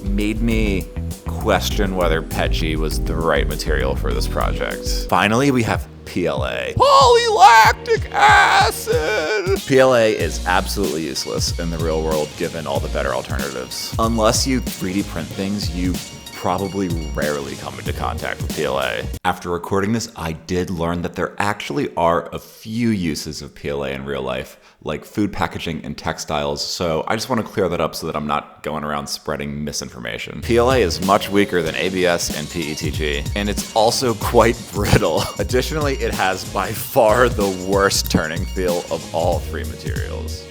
made me question whether PETG was the right material for this project. Finally, we have PLA. Polylactic acid! PLA is absolutely useless in the real world given all the better alternatives. Unless you 3D print things, you probably rarely come into contact with PLA. After recording this, I did learn that there actually are a few uses of PLA in real life, like food packaging and textiles, so I just want to clear that up so that I'm not going around spreading misinformation. PLA is much weaker than ABS and PETG, and it's also quite brittle. Additionally, it has by far the worst turning feel of all three materials.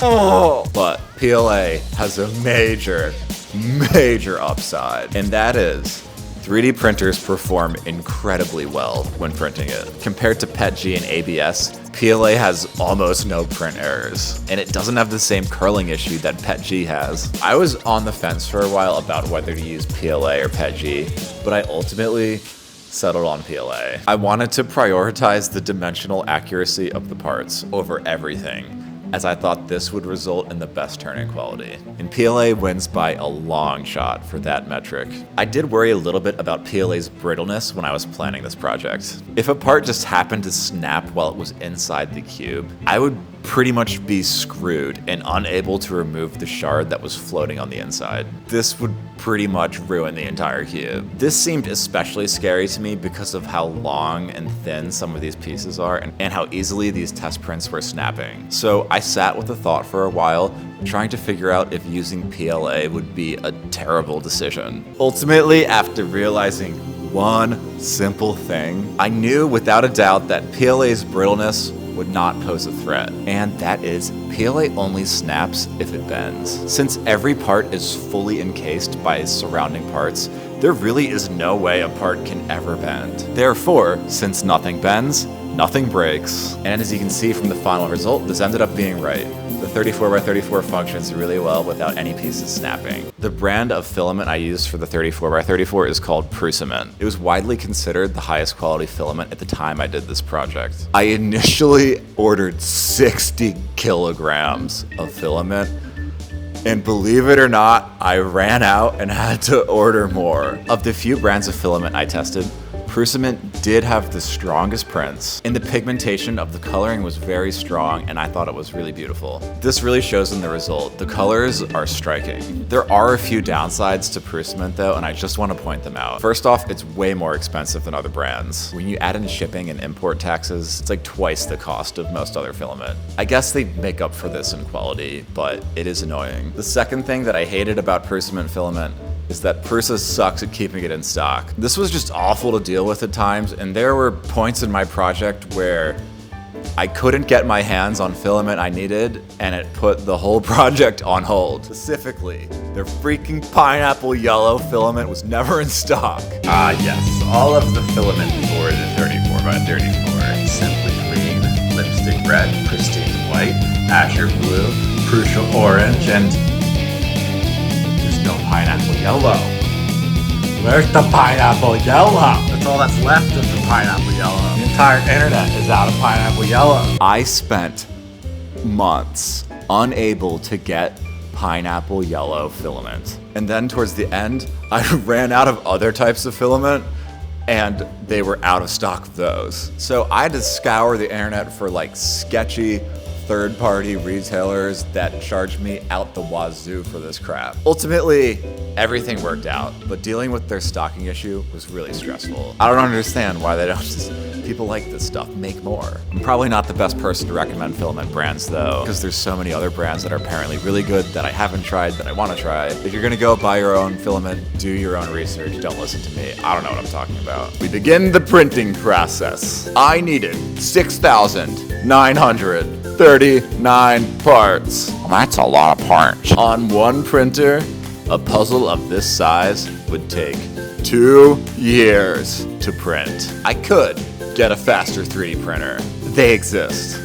But PLA has a major upside, and that is 3D printers perform incredibly well when printing it. Compared to PETG and ABS, PLA has almost no print errors, and it doesn't have the same curling issue that PETG has. I was on the fence for a while about whether to use PLA or PETG, but I ultimately settled on PLA. I wanted to prioritize the dimensional accuracy of the parts over everything, as I thought this would result in the best turning quality. And PLA wins by a long shot for that metric. I did worry a little bit about PLA's brittleness when I was planning this project. If a part just happened to snap while it was inside the cube, I would pretty much be screwed and unable to remove the shard that was floating on the inside. This would pretty much ruin the entire cube. This seemed especially scary to me because of how long and thin some of these pieces are and how easily these test prints were snapping. So I sat with the thought for a while, trying to figure out if using PLA would be a terrible decision. Ultimately, after realizing one simple thing, I knew without a doubt that PLA's brittleness would not pose a threat, and that is PLA only snaps if it bends. Since every part is fully encased by surrounding parts, there really is no way a part can ever bend. Therefore, since nothing bends, nothing breaks. And as you can see from the final result, this ended up being right. The 34x34 functions really well without any pieces snapping. The brand of filament I used for the 34x34 is called Prusament. It was widely considered the highest quality filament at the time I did this project. I initially ordered 60 kilograms of filament, and believe it or not, I ran out and had to order more. Of the few brands of filament I tested, Prusament did have the strongest prints, and the pigmentation of the coloring was very strong, and I thought it was really beautiful. This really shows in the result. The colors are striking. There are a few downsides to Prusament though, and I just want to point them out. First off, it's way more expensive than other brands. When you add in shipping and import taxes, it's like twice the cost of most other filament. I guess they make up for this in quality, but it is annoying. The second thing that I hated about Prusament filament is that Prusa sucks at keeping it in stock. This was just awful to deal with at times, and there were points in my project where I couldn't get my hands on filament I needed, and it put the whole project on hold. Specifically, their freaking pineapple yellow filament was never in stock. Ah yes, all of the filament board in 34x34. Simply green, lipstick red, pristine white, azure blue, crucial orange, and no pineapple yellow. Where's the pineapple yellow? That's all that's left of the pineapple yellow. The entire internet is out of pineapple yellow. I spent months unable to get pineapple yellow filament. And then towards the end, I ran out of other types of filament, and they were out of stock of those. So I had to scour the internet for like sketchy third-party retailers that charged me out the wazoo for this crap. Ultimately, everything worked out, but dealing with their stocking issue was really stressful. I don't understand why they don't just, people like this stuff, make more. I'm probably not the best person to recommend filament brands though, because there's so many other brands that are apparently really good that I haven't tried that I want to try. If you're gonna go buy your own filament, do your own research, don't listen to me. I don't know what I'm talking about. We begin the printing process. I needed 6,939 parts. Well, that's a lot of parts. On one printer, a puzzle of this size would take 2 years to print. I could get a faster 3D printer. They exist.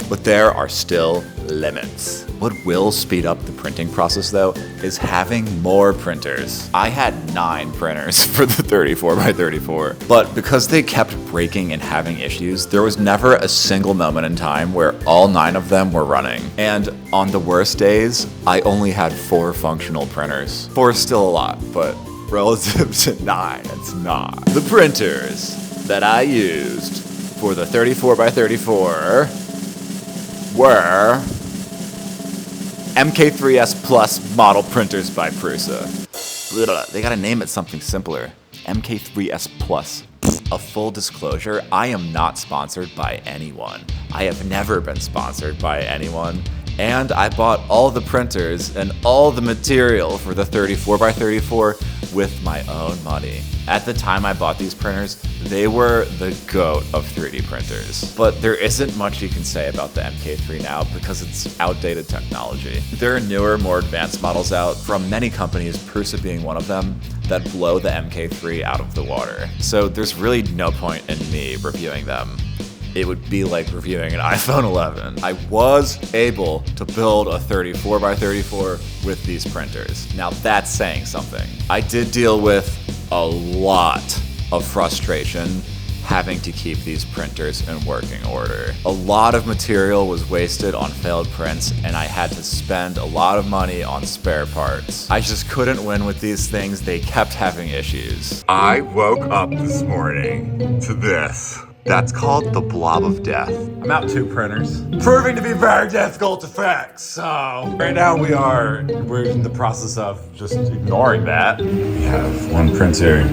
But there are still limits. What will speed up the printing process though is having more printers. I had 9 printers for the 34x34, but because they kept breaking and having issues, there was never a single moment in time where all 9 of them were running. And on the worst days, I only had 4 functional printers. 4 is still a lot, but relative to 9. It's not. The printers that I used for the 34x34 were MK3S Plus model printers by Prusa. They gotta name it something simpler. MK3S Plus. A full disclosure, I am not sponsored by anyone. I have never been sponsored by anyone. And I bought all the printers and all the material for the 34x34 with my own money. At the time I bought these printers, they were the GOAT of 3D printers. But there isn't much you can say about the MK3 now because it's outdated technology. There are newer, more advanced models out from many companies, Prusa being one of them, that blow the MK3 out of the water. So there's really no point in me reviewing them. It would be like reviewing an iPhone 11. I was able to build a 34x34 with these printers. Now that's saying something. I did deal with a lot of frustration having to keep these printers in working order. A lot of material was wasted on failed prints, and I had to spend a lot of money on spare parts. I just couldn't win with these things. They kept having issues. I woke up this morning to this. That's called the blob of death. I'm out 2 printers. Proving to be very difficult to fix. So right now we're in the process of just ignoring that. We have one printer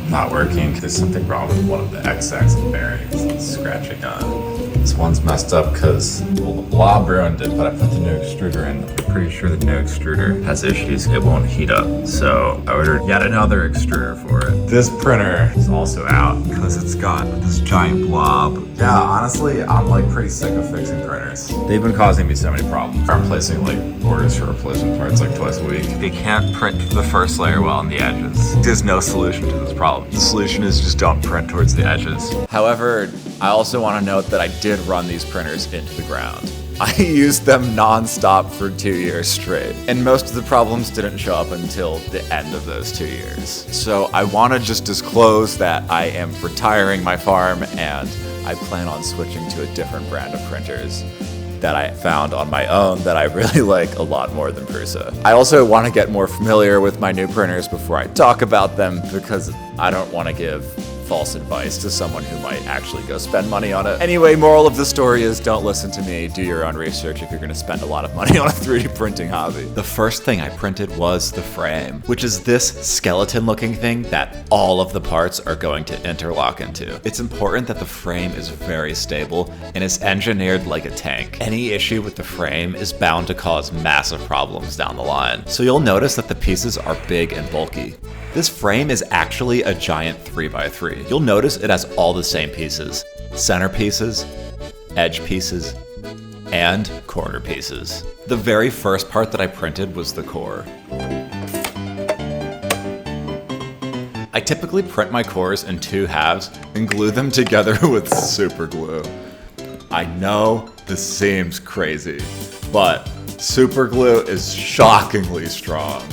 not working. There's something wrong with one of the X-axis bearings. It's scratching on. This one's messed up because, well, the blob ruined it, but I put the new extruder in. I'm pretty sure the new extruder has issues. It won't heat up. So I ordered yet another extruder for it. This printer is also out because it's got this giant blob. Yeah, honestly, I'm like pretty sick of fixing printers. They've been causing me so many problems. I'm placing like orders for replacement parts like twice a week. They can't print the first layer well on the edges. There's no solution to this problem. The solution is just don't print towards the edges. However, I also want to note that I did run these printers into the ground. I used them non-stop for 2 years straight, and most of the problems didn't show up until the end of those 2 years. So I want to just disclose that I am retiring my farm and I plan on switching to a different brand of printers that I found on my own that I really like a lot more than Prusa. I also want to get more familiar with my new printers before I talk about them because I don't want to give false advice to someone who might actually go spend money on it. Anyway, moral of the story is don't listen to me, do your own research if you're gonna spend a lot of money on a 3D printing hobby. The first thing I printed was the frame, which is this skeleton looking thing that all of the parts are going to interlock into. It's important that the frame is very stable and is engineered like a tank. Any issue with the frame is bound to cause massive problems down the line. So you'll notice that the pieces are big and bulky. This frame is actually a giant 3x3. You'll notice it has all the same pieces. Center pieces, edge pieces, and corner pieces. The very first part that I printed was the core. I typically print my cores in 2 halves and glue them together with super glue. I know this seems crazy, but super glue is shockingly strong.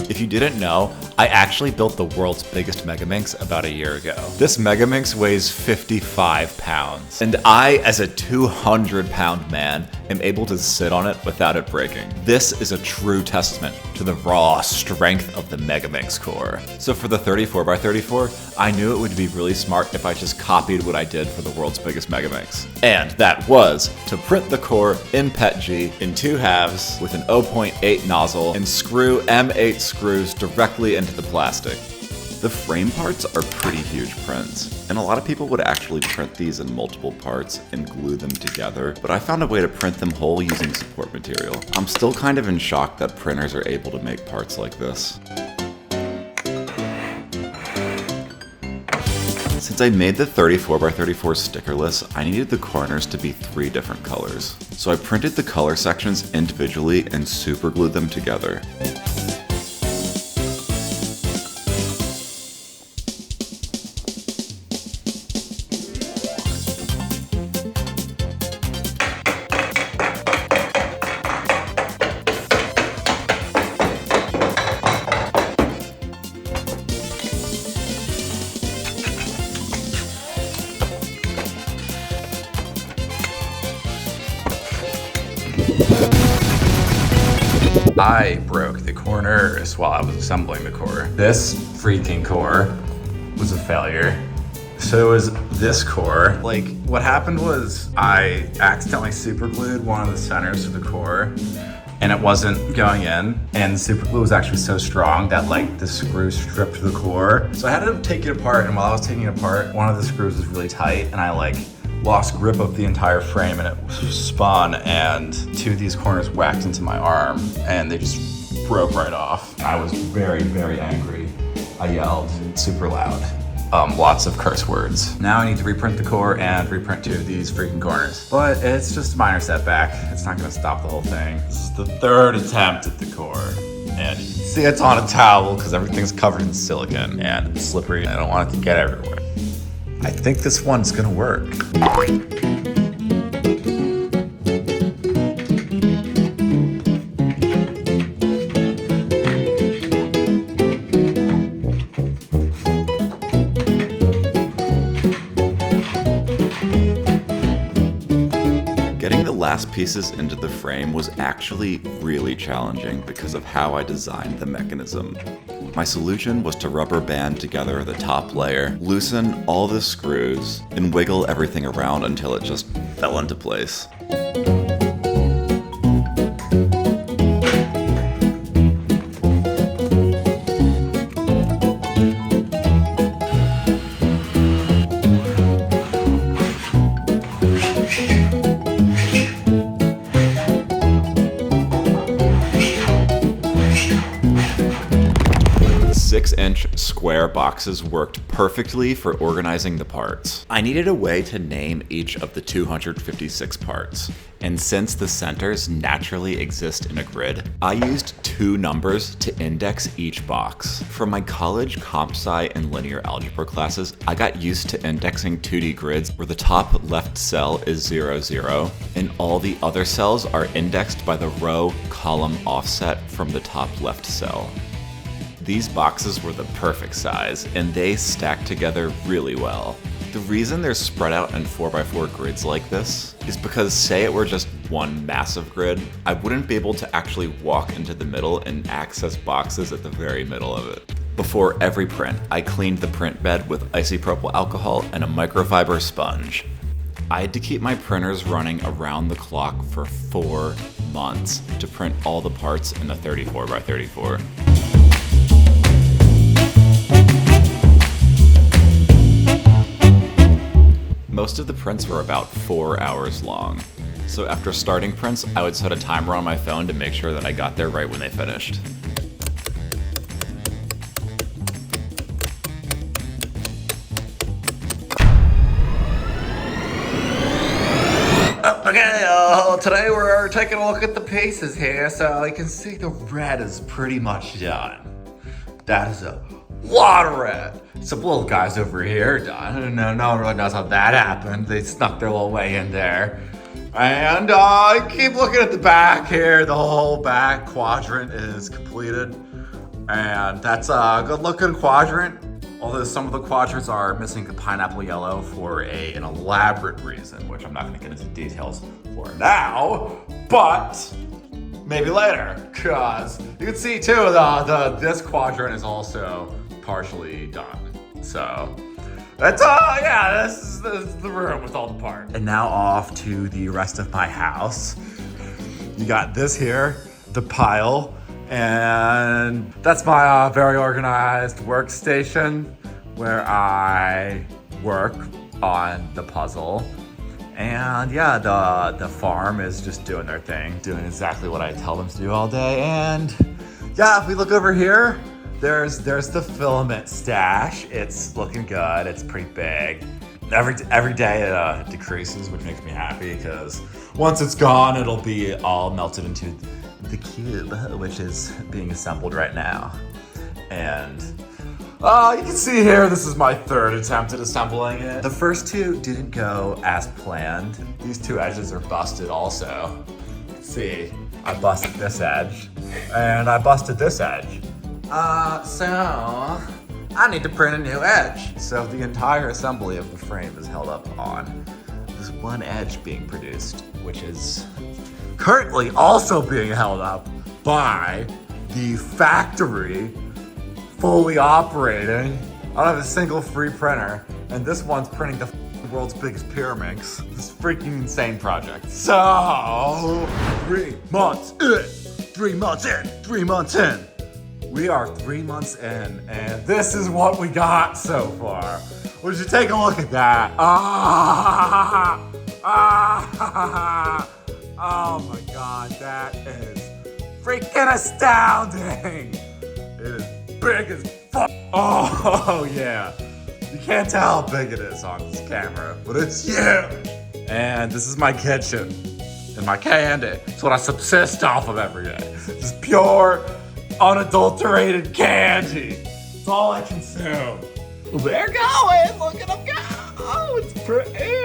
If you didn't know, I actually built the world's biggest Megaminx about a year ago. This Megaminx weighs 55 pounds, and I, as a 200-pound man, am able to sit on it without it breaking. This is a true testament to the raw strength of the Megaminx core. So for the 34x34, I knew it would be really smart if I just copied what I did for the world's biggest Megaminx. And that was to print the core in PETG in 2 halves with an 0.8 nozzle and screw M8 screws directly into the plastic. The frame parts are pretty huge prints, and a lot of people would actually print these in multiple parts and glue them together, but I found a way to print them whole using support material. I'm still kind of in shock that printers are able to make parts like this. Since I made the 34x34 stickerless, I needed the corners to be 3 different colors. So I printed the color sections individually and super glued them together. I broke the corners while I was assembling the core. This freaking core was a failure. So is this core. Like, what happened was I accidentally superglued one of the centers of the core and it wasn't going in, and the super glue was actually so strong that like the screw stripped the core. So I had to take it apart, and while I was taking it apart, one of the screws was really tight and I like lost grip of the entire frame and it spun, and two of these corners whacked into my arm and they just broke right off. I was very, very angry. I yelled super loud. Lots of curse words. Now I need to reprint the core and reprint two of these freaking corners. But it's just a minor setback. It's not gonna stop the whole thing. This is the third attempt at the core. And you can see it's on a towel because everything's covered in silicone and it's slippery. I don't want it to get everywhere. I think this one's gonna work. Last pieces into the frame was actually really challenging because of how I designed the mechanism. My solution was to rubber band together the top layer, loosen all the screws, and wiggle everything around until it just fell into place. Square boxes worked perfectly for organizing the parts. I needed a way to name each of the 256 parts, and since the centers naturally exist in a grid, I used 2 numbers to index each box. For my college comp sci and linear algebra classes, I got used to indexing 2D grids where the top left cell is 0, 0, and all the other cells are indexed by the row column offset from the top left cell. These boxes were the perfect size, and they stacked together really well. The reason they're spread out in 4x4 grids like this is because, say it were just one massive grid, I wouldn't be able to actually walk into the middle and access boxes at the very middle of it. Before every print, I cleaned the print bed with isopropyl alcohol and a microfiber sponge. I had to keep my printers running around the clock for 4 months to print all the parts in the 34x34. Most of the prints were about 4 hours long. So after starting prints, I would set a timer on my phone to make sure that I got there right when they finished. Okay, today we're taking a look at the pieces here, so you can see the red is pretty much done. That is a lot of red. Some little guys over here done. No one really knows how that happened. They snuck their little way in there. And keep looking at the back here. The whole back quadrant is completed. And that's a good looking quadrant. Although some of the quadrants are missing the pineapple yellow for an elaborate reason, which I'm not gonna get into details for now, but maybe later, cause you can see too, this quadrant is also partially done. So that's yeah, this is the room with all the parts. And now off to the rest of my house. You got this here, the pile, and that's my very organized workstation where I work on the puzzle. And yeah, the farm is just doing their thing, doing exactly what I tell them to do all day. And yeah, if we look over here, there's the filament stash. It's looking good. It's pretty big. Every day it decreases, which makes me happy because once it's gone, it'll be all melted into the cube, which is being assembled right now. And you can see here, this is my 3rd attempt at assembling it. The first 2 didn't go as planned. These 2 edges are busted also. See, I busted this edge and I busted this edge. So I need to print a new edge. So the entire assembly of the frame is held up on this one edge being produced, which is currently also being held up by the factory, fully operating. I don't have a single free printer, and this one's printing the world's biggest Pyraminx. This freaking insane project. So, 3 months in, 3 months in, 3 months in. We are 3 months in, and this is what we got so far. Would you take a look at that? Oh my God, that is freaking astounding. It is big as fuck. Oh yeah. You can't tell how big it is on this camera, but it's huge. And this is my kitchen and my candy. It's what I subsist off of every day. Just pure, unadulterated candy. It's all I consume. They're going. Look at them go. Oh, it's pretty.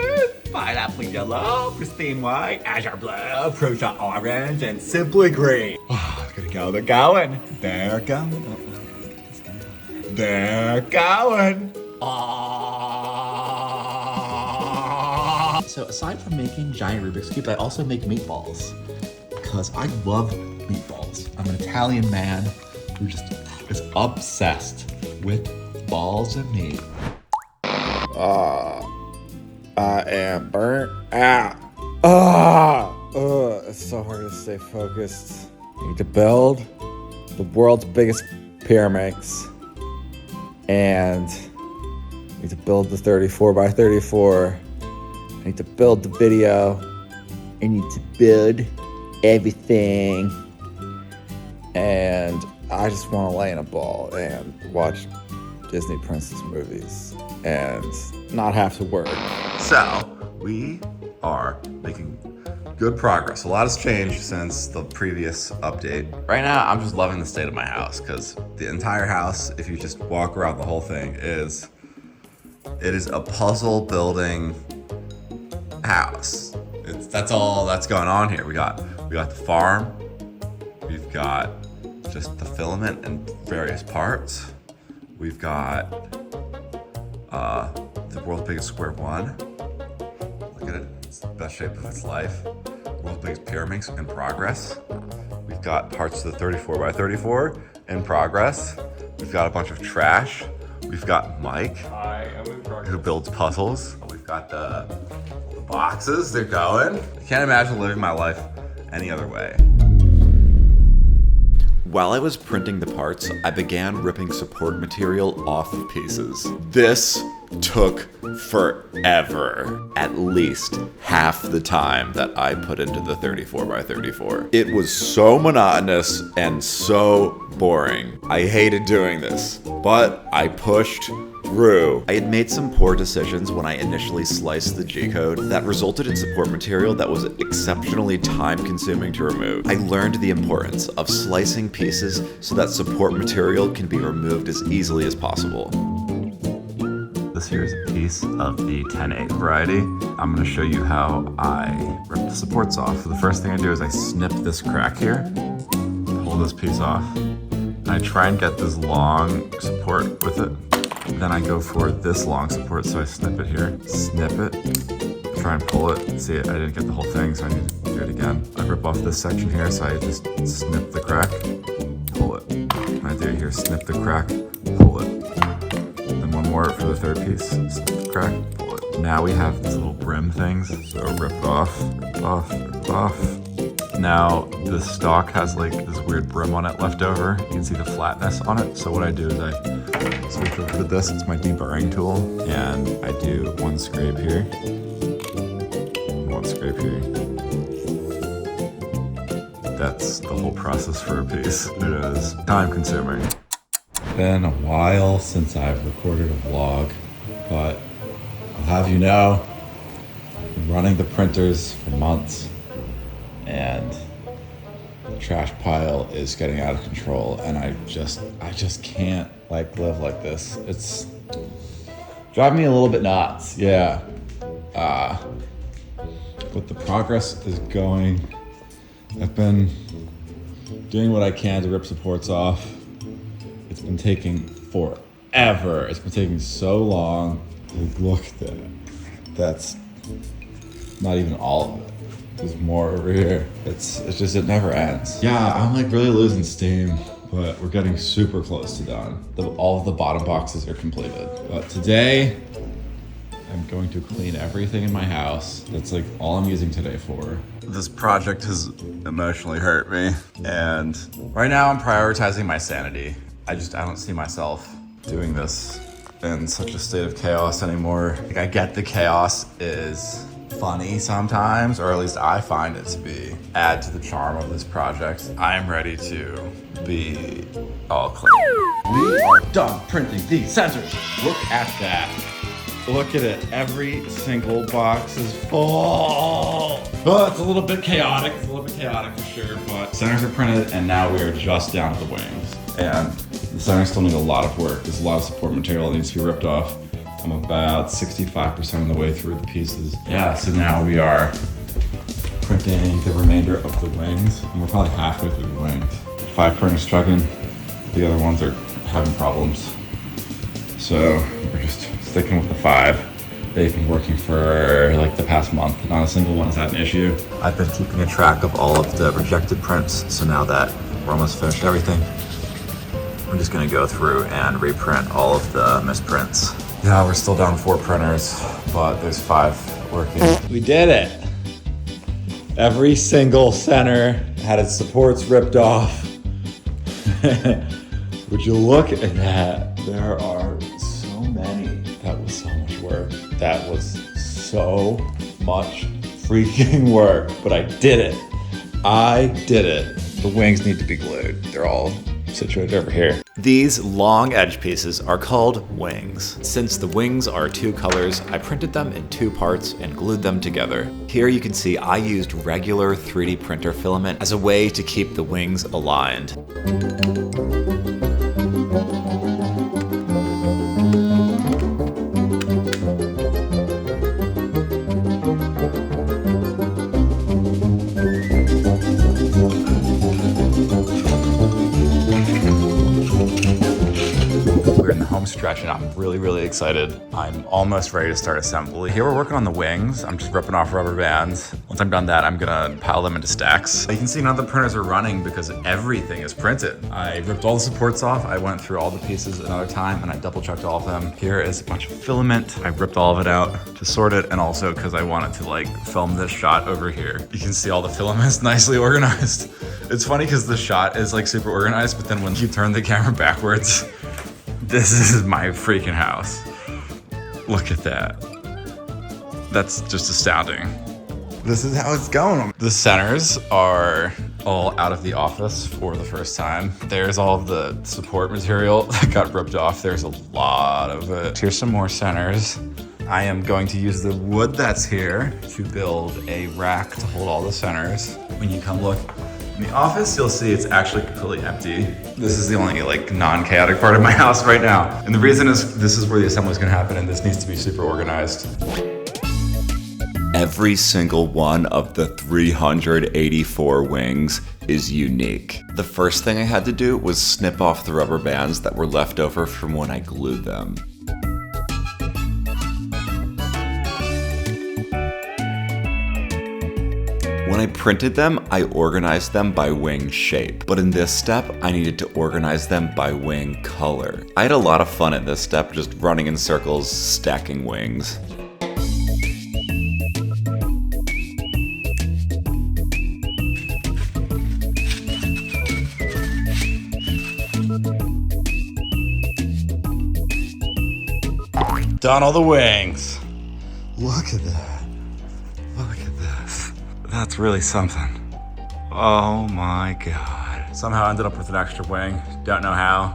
Pineapple yellow, pristine white, azure blue, Prusa orange, and simply green. Oh, look at it go. They're going. They're going. They're going. So aside from making giant Rubik's Cubes, I also make meatballs. Because I love meatballs. I'm an Italian man who just is obsessed with balls of meat. I am burnt out. It's so hard to stay focused. I need to build the world's biggest Pyraminx. And I need to build the 34x34. I need to build the video. I need to build everything. And I just want to lay in a ball and watch Disney princess movies and not have to work. So, we are making good progress. A lot has changed since the previous update. Right now, I'm just loving the state of my house because the entire house, if you just walk around the whole thing, it is a puzzle building house. That's all that's going on here. We got the farm. We've got just the filament in various parts. We've got the world's biggest square one. Look at it, it's the best shape of its life. World's biggest Pyraminx in progress. We've got parts of the 34x34 in progress. We've got a bunch of trash. We've got Mike, who builds puzzles. We've got the boxes, they're going. I can't imagine living my life any other way. While I was printing the parts, I began ripping support material off of pieces. This took forever. At least half the time that I put into the 34x34. It was so monotonous and so boring. I hated doing this, but I pushed through. I had made some poor decisions when I initially sliced the G-code that resulted in support material that was exceptionally time-consuming to remove. I learned the importance of slicing pieces so that support material can be removed as easily as possible. This here is a piece of the 10/8 variety. I'm going to show you how I rip the supports off. So the first thing I do is I snip this crack here, pull this piece off, and I try and get this long support with it. Then I go for this long support, so I snip it here, snip it, try and pull it. See, I didn't get the whole thing, so I need to do it again. I rip off this section here, so I just snip the crack, pull it. And I do it here, snip the crack, pull it. Then one more for the third piece, snip the crack, pull it. Now we have these little brim things, so rip it off, rip it off, rip it off. Now, the stock has like this weird brim on it left over. You can see the flatness on it. So what I do is I switch over to this. It's my deburring tool. And I do one scrape here. One scrape here. That's the whole process for a piece. It is time consuming. Been a while since I've recorded a vlog, but I'll have you know, I've been running the printers for months. And the trash pile is getting out of control, and I just can't like live like this. It's driving me a little bit nuts, yeah. But the progress is going. I've been doing what I can to rip supports off. It's been taking forever. It's been taking so long. Like, look at that. That's not even all of it. There's more over here. It's just, it never ends. Yeah, I'm like really losing steam, but we're getting super close to done. All of the bottom boxes are completed. But today, I'm going to clean everything in my house. That's like all I'm using today for. This project has emotionally hurt me. And right now I'm prioritizing my sanity. I don't see myself doing this in such a state of chaos anymore. Like, I get the chaos is funny sometimes, or at least I find it to be, add to the charm of this project. I am ready to be all clean. We are done printing these sensors. Look at that. Look at it. Every single box is full. Oh, it's a little bit chaotic. It's a little bit chaotic for sure, but centers are printed and now we are just down to the wings. And the centers still need a lot of work. There's a lot of support material that needs to be ripped off. I'm about 65% of the way through the pieces. Yeah, so now we are printing the remainder of the wings. And we're probably halfway through the wings. 5 printers chugging. The other ones are having problems. So we're just sticking with the 5. They've been working for like the past month. Not a single one has had an issue. I've been keeping a track of all of the rejected prints. So now that we're almost finished everything, I'm just gonna go through and reprint all of the misprints. Yeah, we're still down 4 printers, but there's 5 working. We did it. Every single center had its supports ripped off. Would you look at that? There are so many. That was so much work. That was so much freaking work, but I did it. I did it. The wings need to be glued. They're all situated over here. These long edge pieces are called wings. Since the wings are 2 colors, I printed them in 2 parts and glued them together. Here you can see I used regular 3D printer filament as a way to keep the wings aligned. Stretch, and I'm really excited. I'm almost ready to start assembly. Here we're working on the wings. I'm just ripping off rubber bands. Once I'm done that, I'm gonna pile them into stacks. You can see now the printers are running because everything is printed. I ripped all the supports off. I went through all the pieces another time and I double checked all of them. Here is a bunch of filament. I ripped all of it out to sort it, and also because I wanted to like film this shot over here. You can see all the filaments nicely organized. It's funny because the shot is like super organized, but then when you turn the camera backwards, this is my freaking house. Look at that. That's just astounding. This is how it's going. The centers are all out of the office for the first time. There's all of the support material that got ripped off. There's a lot of it. Here's some more centers. I am going to use the wood that's here to build a rack to hold all the centers. When you come look in the office, you'll see it's actually completely empty. This is the only like non-chaotic part of my house right now. And the reason is this is where the assembly is gonna happen, and this needs to be super organized. Every single one of the 384 wings is unique. The first thing I had to do was snip off the rubber bands that were left over from when I glued them. When I printed them, I organized them by wing shape. But in this step, I needed to organize them by wing color. I had a lot of fun at this step, just running in circles, stacking wings. Done all the wings. Look at that. Look at this. That's really something. Oh my God. Somehow I ended up with an extra wing. Don't know how.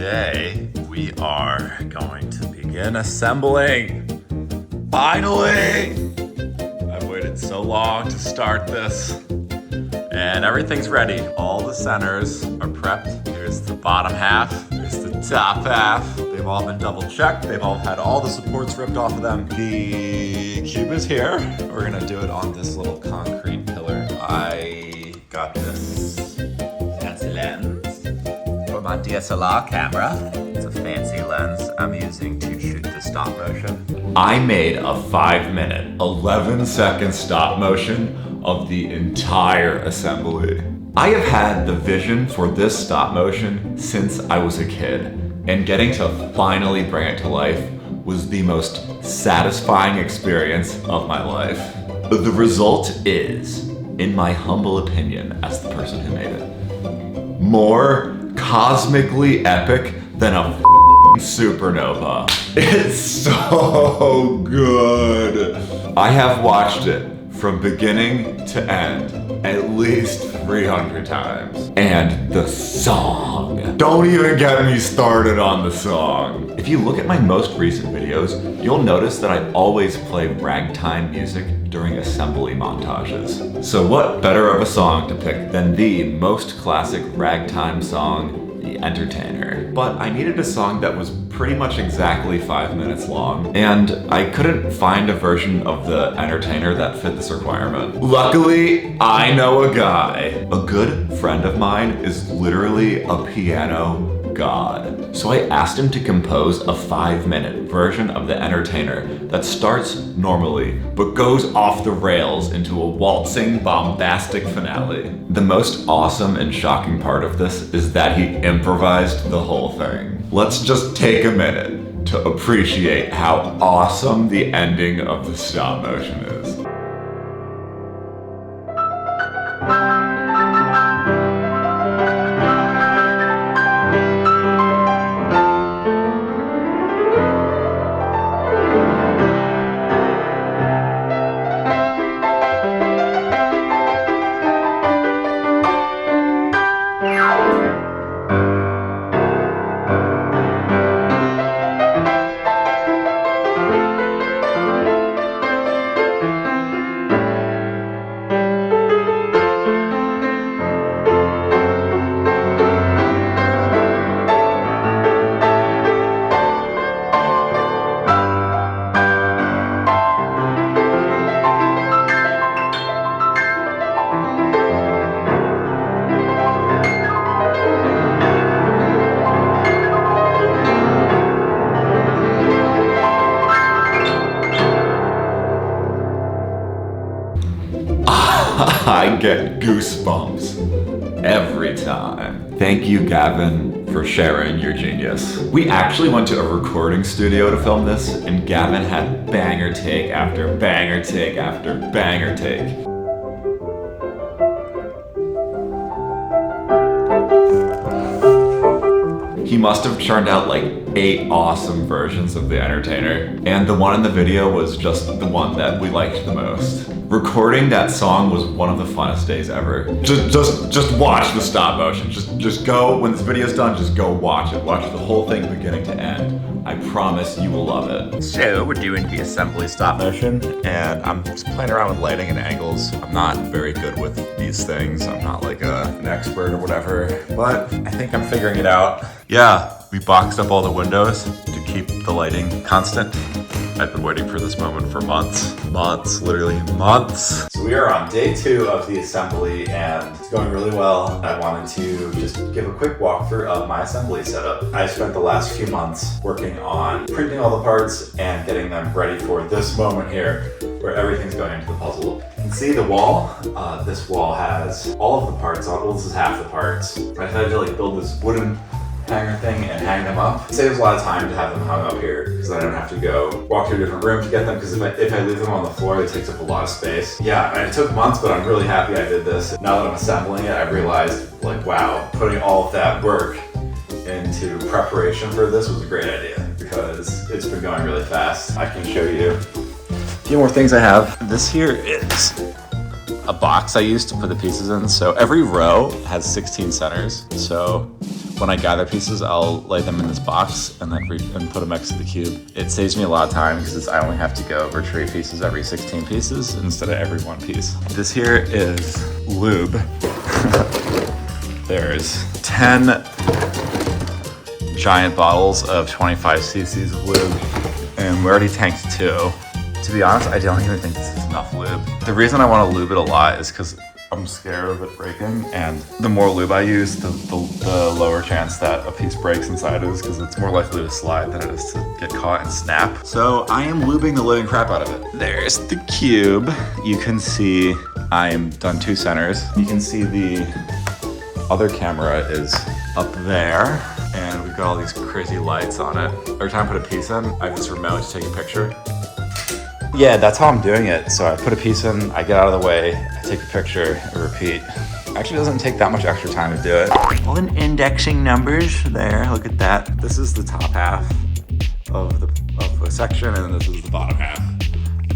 Today, we are going to begin assembling. Finally! I've waited so long to start this. And everything's ready. All the centers are prepped. Here's the bottom half. Here's the top half. They've all been double checked. They've all had all the supports ripped off of them. The cube is here. We're gonna do it on this little concrete pillar. I got this fancy lens for my DSLR camera. It's a fancy lens I'm using to shoot the stop motion. I made a 5-minute, 11-second stop motion of the entire assembly. I have had the vision for this stop motion since I was a kid, and getting to finally bring it to life was the most satisfying experience of my life. The result is, in my humble opinion as the person who made it, more cosmically epic than a supernova. It's so good. I have watched it from beginning to end at least 300 times. And the song. Don't even get me started on the song. If you look at my most recent videos, you'll notice that I always play ragtime music during assembly montages. So what better of a song to pick than the most classic ragtime song, The Entertainer. But I needed a song that was pretty much exactly 5 minutes long, and I couldn't find a version of The Entertainer that fit this requirement. Luckily, I know a guy. A good friend of mine is literally a piano god. So I asked him to compose a 5-minute version of The Entertainer that starts normally, but goes off the rails into a waltzing, bombastic finale. The most awesome and shocking part of this is that he improvised the whole thing. Let's just take a minute to appreciate how awesome the ending of the stop motion is. I get goosebumps every time. Thank you, Gavin, for sharing your genius. We actually went to a recording studio to film this, and Gavin had banger take after banger take after banger take. He must have churned out like 8 awesome versions of The Entertainer, and the one in the video was just the one that we liked the most. Recording that song was one of the funnest days ever. Just watch the stop motion. Just go, when this video's done, just go watch it. Watch the whole thing beginning to end. I promise you will love it. So we're doing the assembly stop motion, and I'm just playing around with lighting and angles. I'm not very good with these things. I'm not like an expert or whatever, but I think I'm figuring it out. Yeah, we boxed up all the windows to keep the lighting constant. I've been waiting for this moment for months, literally months. So we are on day 2 of the assembly, and it's going really well. I wanted to just give a quick walkthrough of my assembly setup. I spent the last few months working on printing all the parts and getting them ready for this moment here, where everything's going into the puzzle. You can see the wall. This wall has all of the parts on. Well, this is half the parts. I decided to like build this wooden hanger thing and hang them up. It saves a lot of time to have them hung up here because I don't have to go walk to a different room to get them, because if I leave them on the floor, it takes up a lot of space. Yeah, and it took months, but I'm really happy I did this. Now that I'm assembling it, I realized, like, wow, putting all of that work into preparation for this was a great idea because it's been going really fast. I can show you a few more things I have. This here is a box I used to put the pieces in. So every row has 16 centers. So When I gather pieces, I'll lay them in this box and then put them next to the cube. It saves me a lot of time because I only have to go retrieve pieces every 16 pieces instead of every 1 piece. This here is lube. There's 10 giant bottles of 25 cc's of lube, and we already tanked 2. To be honest, I don't even think this is enough lube. The reason I want to lube it a lot is because I'm scared of it breaking, and the more lube I use, the lower chance that a piece breaks inside is, because it's more likely to slide than it is to get caught and snap. So I am lubing the living crap out of it. There's the cube. You can see I'm done 2 centers. You can see the other camera is up there, and we've got all these crazy lights on it. Every time I put a piece in, I have this remote to take a picture. Yeah, that's how I'm doing it. So I put a piece in, I get out of the way, I take a picture, and repeat. Actually, it doesn't take that much extra time to do it. All the indexing numbers there, look at that. This is the top half of a section, and then this is the bottom half.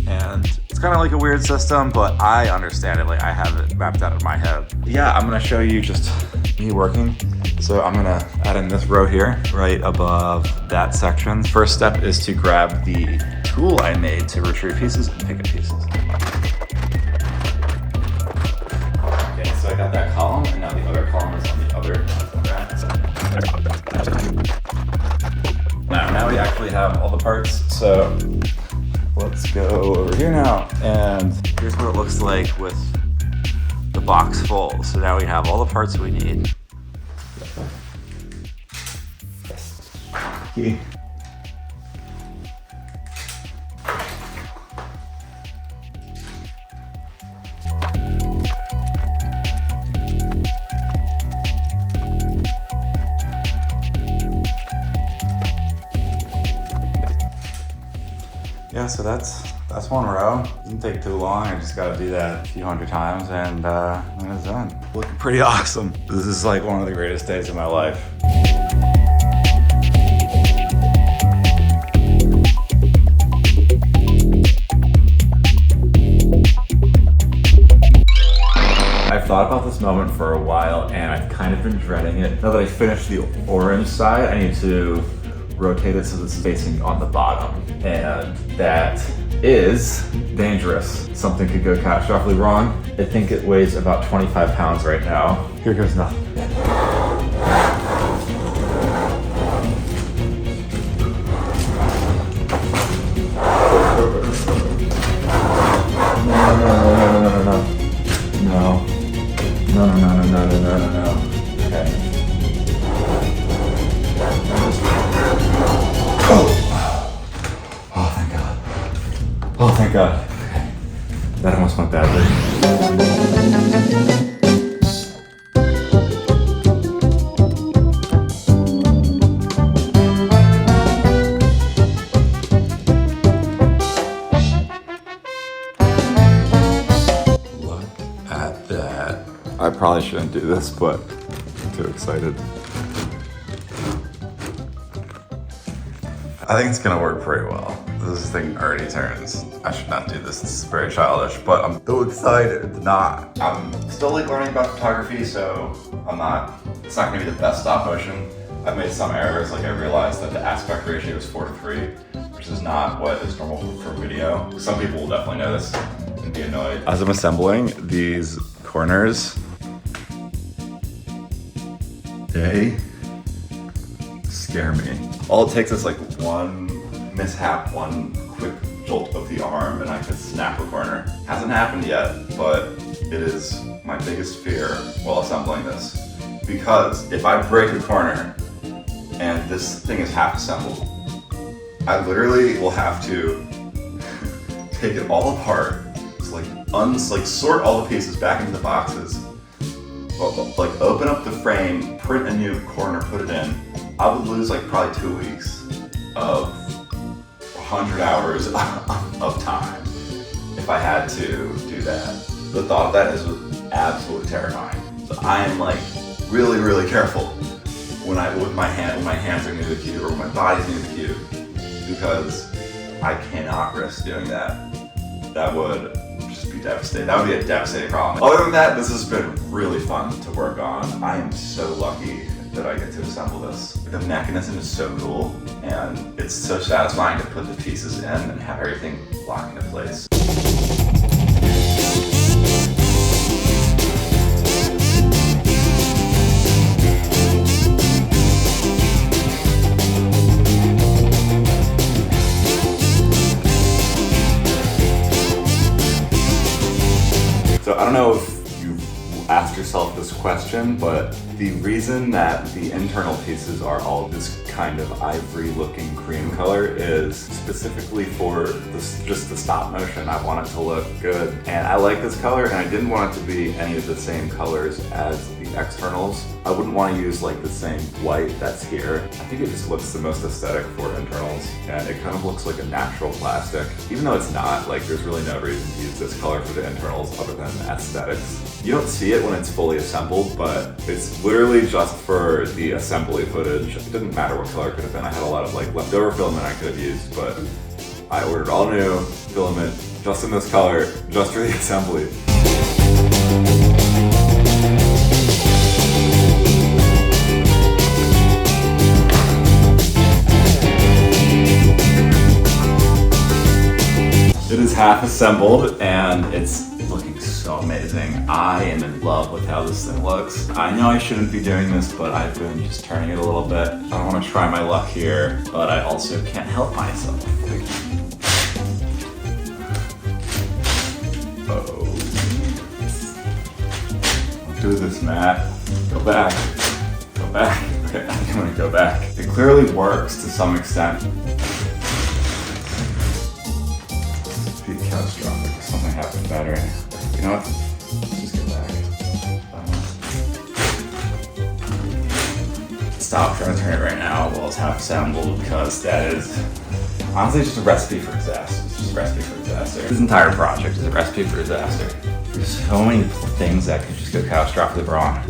And it's kind of like a weird system, but I understand it. Like, I have it mapped out in my head. Yeah, I'm gonna show you just me working. So I'm gonna add in this row here, right above that section. First step is to grab the tool I made to retrieve pieces and pick up pieces. Okay, so I got that column, and now the other column is on the other rack. Now we actually have all the parts, so let's go over here now. And here's what it looks like with the box full. So now we have all the parts we need. Key. Yeah, so that's 1 row. Doesn't take too long. I just gotta do that a few hundred times, and then it's done. Looking pretty awesome. This is like one of the greatest days of my life. I've thought about this moment for a while, and I've kind of been dreading it. Now that I finished the orange side, I need to rotate it so this is facing on the bottom. And that is dangerous. Something could go catastrophically wrong. I think it weighs about 25 pounds right now. Here goes nothing. No. Okay. Oh, thank God. Oh, thank God. Okay. That almost went badly. Look at that. I probably shouldn't do this, but I'm too excited. I think it's gonna work pretty well. This thing already turns. I should not do this, it's very childish, but I'm so excited to not. I'm still like learning about photography, so it's not gonna be the best stop motion. I've made some errors, like I realized that the aspect ratio is 4:3, which is not what is normal for video. Some people will definitely know this and be annoyed. As I'm assembling these corners, they scare me. All it takes is like one mishap, one quick jolt of the arm, and I could snap a corner. Hasn't happened yet, but it is my biggest fear while assembling this. Because if I break a corner and this thing is half assembled, I literally will have to take it all apart, so like sort all the pieces back into the boxes, like open up the frame, print a new corner, put it in. I would lose like probably 2 weeks of 100 hours of time if I had to do that. The thought of that is absolutely terrifying. So I am like really, really careful when my hands are near the cube or when my body's near the cube, because I cannot risk doing that. That would just be devastating. That would be a devastating problem. Other than that, this has been really fun to work on. I am so lucky that I get to assemble this. The mechanism is so cool, and it's so satisfying to put the pieces in and have everything lock into place. So I don't know if you've asked yourself this question, but the reason that the internal pieces are all this kind of ivory looking cream color is specifically for this, just the stop motion. I want it to look good. And I like this color, and I didn't want it to be any of the same colors as the externals. I wouldn't want to use like the same white that's here. I think it just looks the most aesthetic for internals, and it kind of looks like a natural plastic. Even though it's not, like there's really no reason to use this color for the internals other than aesthetics. You don't see it when it's fully assembled, but it's literally just for the assembly footage. It didn't matter what color it could have been. I had a lot of like leftover filament I could have used, but I ordered all new filament just in this color, just for the assembly. It is half assembled and it's looking so amazing. I am in love with how this thing looks. I know I shouldn't be doing this, but I've been just turning it a little bit. I want to try my luck here, but I also can't help myself. Uh-oh. Don't do this, Matt. Go back. Go back. Okay, I'm gonna go back. It clearly works to some extent. Catastrophic if something happened better. You know what? Let's just get back. Stop trying to turn it right now while it's half assembled, because that is honestly just a recipe for disaster. It's just a recipe for disaster. This entire project is a recipe for disaster. There's so many things that could just go catastrophically wrong.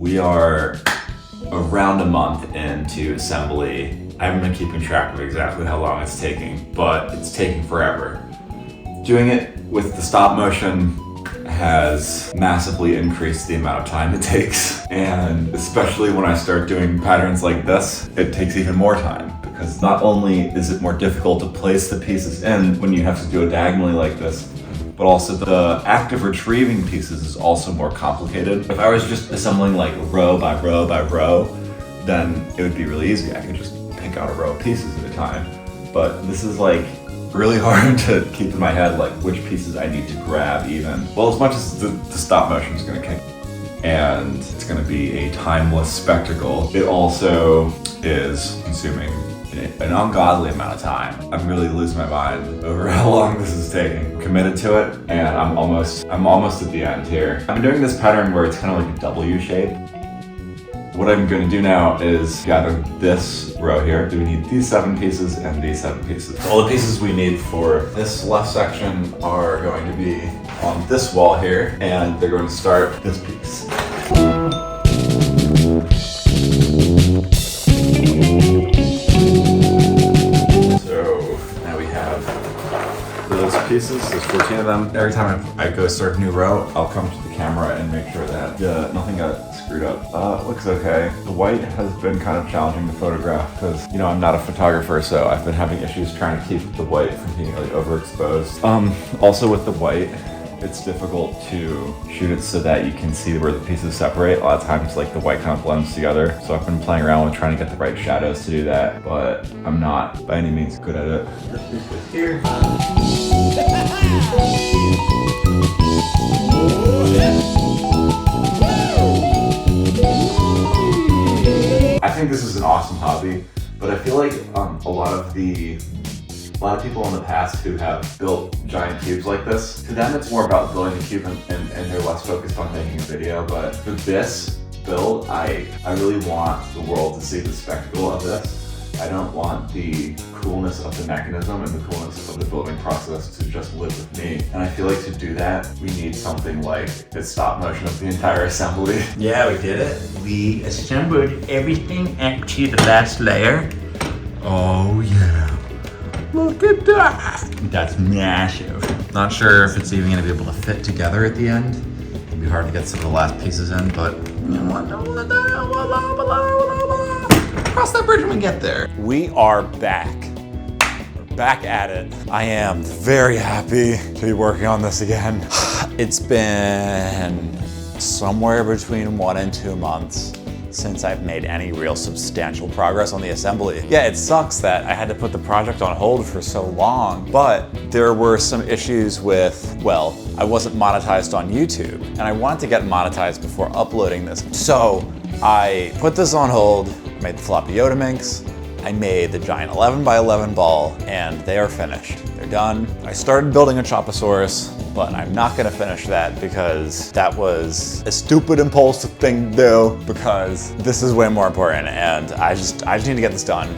We are around a month into assembly. I haven't been keeping track of exactly how long it's taking, but it's taking forever. Doing it with the stop motion has massively increased the amount of time it takes. And especially when I start doing patterns like this, it takes even more time, because not only is it more difficult to place the pieces in when you have to do it diagonally like this, but also the act of retrieving pieces is also more complicated. If I was just assembling like row by row by row, then it would be really easy. I could just pick out a row of pieces at a time. But this is like really hard to keep in my head, like which pieces I need to grab even. Well, as much as the stop motion is gonna kick and it's gonna be a timeless spectacle, it also is consuming an ungodly amount of time. I'm really losing my mind over how long this is taking. I'm committed to it, and I'm almost at the end here. I'm doing this pattern where it's kind of like a W shape. What I'm going to do now is gather this row here. Do we need these 7 pieces and these 7 pieces? All the pieces we need for this left section are going to be on this wall here, and they're going to start this piece. pieces. There's 14 of them. Every time I go start a new row, I'll come to the camera and make sure that nothing got screwed up. Looks okay. The white has been kind of challenging to photograph because, you know, I'm not a photographer, so I've been having issues trying to keep the white from being really overexposed. Also with the white, it's difficult to shoot it so that you can see where the pieces separate. A lot of times, like, the white kind of blends together. So I've been playing around with trying to get the right shadows to do that, but I'm not by any means good at it. This piece goes here. I think this is an awesome hobby, but I feel like a lot of people in the past who have built giant cubes like this, to them it's more about building the cube and they're less focused on making a video. But for this build, I really want the world to see the spectacle of this. I don't want the coolness of the mechanism and the coolness of the building process to just live with me. And I feel like to do that, we need something like the stop motion of the entire assembly. Yeah, we did it. We assembled everything up to the last layer. Oh yeah. Look at that! That's massive. Not sure if it's even gonna be able to fit together at the end. It'd be hard to get some of the last pieces in, but you know what? Cross that bridge when we get there. We are back. We're back at it. I am very happy to be working on this again. It's been somewhere between 1 and 2 months since I've made any real substantial progress on the assembly. Yeah, it sucks that I had to put the project on hold for so long, but there were some issues with, well, I wasn't monetized on YouTube, and I wanted to get monetized before uploading this. So I put this on hold, made the floppy Yoda minks, I made the giant 11x11 ball, and they are finished. They're done. I started building a Choposaurus, but I'm not gonna finish that because that was a stupid impulsive thing to do because this is way more important, and I just need to get this done.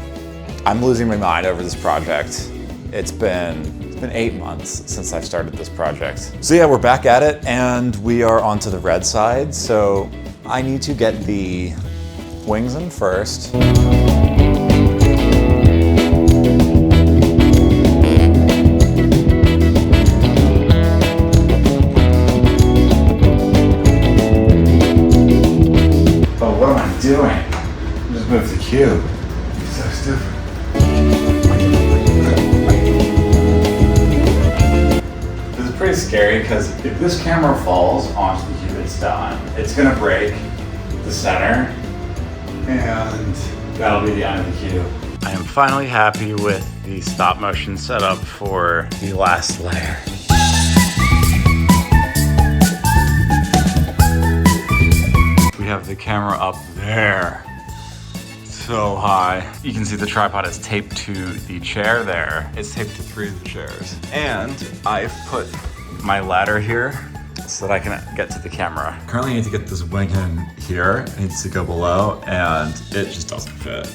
I'm losing my mind over this project. It's been 8 months since I started this project. So yeah, we're back at it, and we are onto the red side, so I need to get the wings in first. Doing? Just move the cube. It's so stupid. This is pretty scary because if this camera falls onto the cube, it's done. It's gonna break the center, and that'll be the end of the cube. I am finally happy with the stop motion setup for the last layer. We have the camera up there, so high. You can see the tripod is taped to the chair there. It's taped to 3 of the chairs. And I've put my ladder here so that I can get to the camera. Currently I need to get this wing in here. It needs to go below, and it just doesn't fit.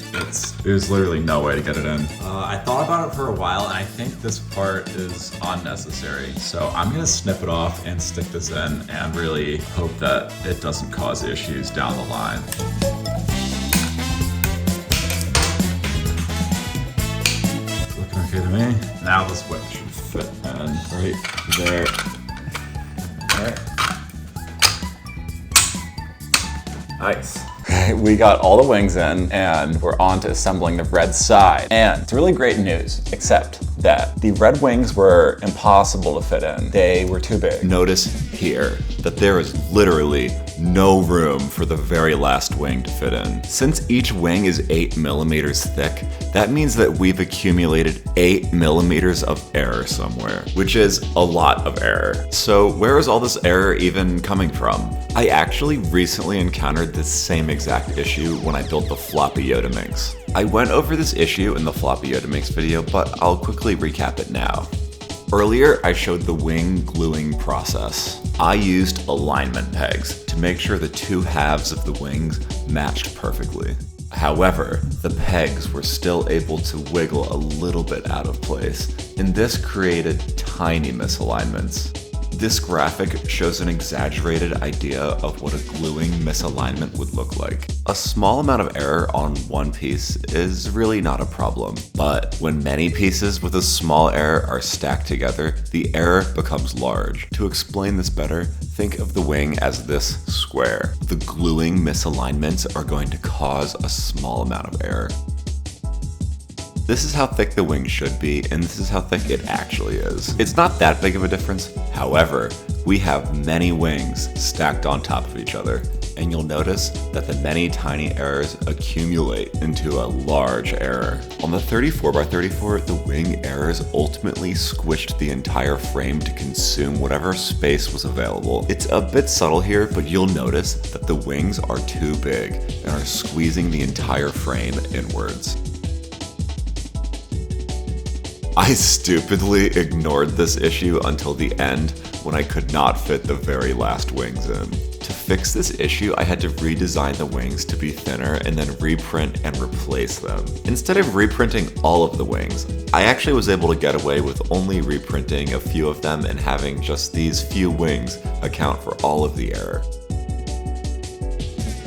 There's literally no way to get it in. I thought about it for a while, and I think this part is unnecessary. So I'm gonna snip it off and stick this in and really hope that it doesn't cause issues down the line. Looking okay to me. Now this whip should fit in right there. Nice. Okay, we got all the wings in, and we're on to assembling the red side. And it's really great news, except that the red wings were impossible to fit in. They were too big. Notice here that there is literally no room for the very last wing to fit in. Since each wing is 8 millimeters thick, that means that we've accumulated 8 millimeters of error somewhere, which is a lot of error. So where is all this error even coming from? I actually recently encountered this same exact issue when I built the floppy Yoda minks. I went over this issue in the floppy Yoda minks video, but I'll quickly recap it now. Earlier, I showed the wing gluing process. I used alignment pegs to make sure the 2 halves of the wings matched perfectly. However, the pegs were still able to wiggle a little bit out of place, and this created tiny misalignments. This graphic shows an exaggerated idea of what a gluing misalignment would look like. A small amount of error on one piece is really not a problem, but when many pieces with a small error are stacked together, the error becomes large. To explain this better, think of the wing as this square. The gluing misalignments are going to cause a small amount of error. This is how thick the wing should be, and this is how thick it actually is. It's not that big of a difference. However, we have many wings stacked on top of each other, and you'll notice that the many tiny errors accumulate into a large error. On the 34x34, the wing errors ultimately squished the entire frame to consume whatever space was available. It's a bit subtle here, but you'll notice that the wings are too big and are squeezing the entire frame inwards. I stupidly ignored this issue until the end when I could not fit the very last wings in. To fix this issue, I had to redesign the wings to be thinner and then reprint and replace them. Instead of reprinting all of the wings, I actually was able to get away with only reprinting a few of them and having just these few wings account for all of the error.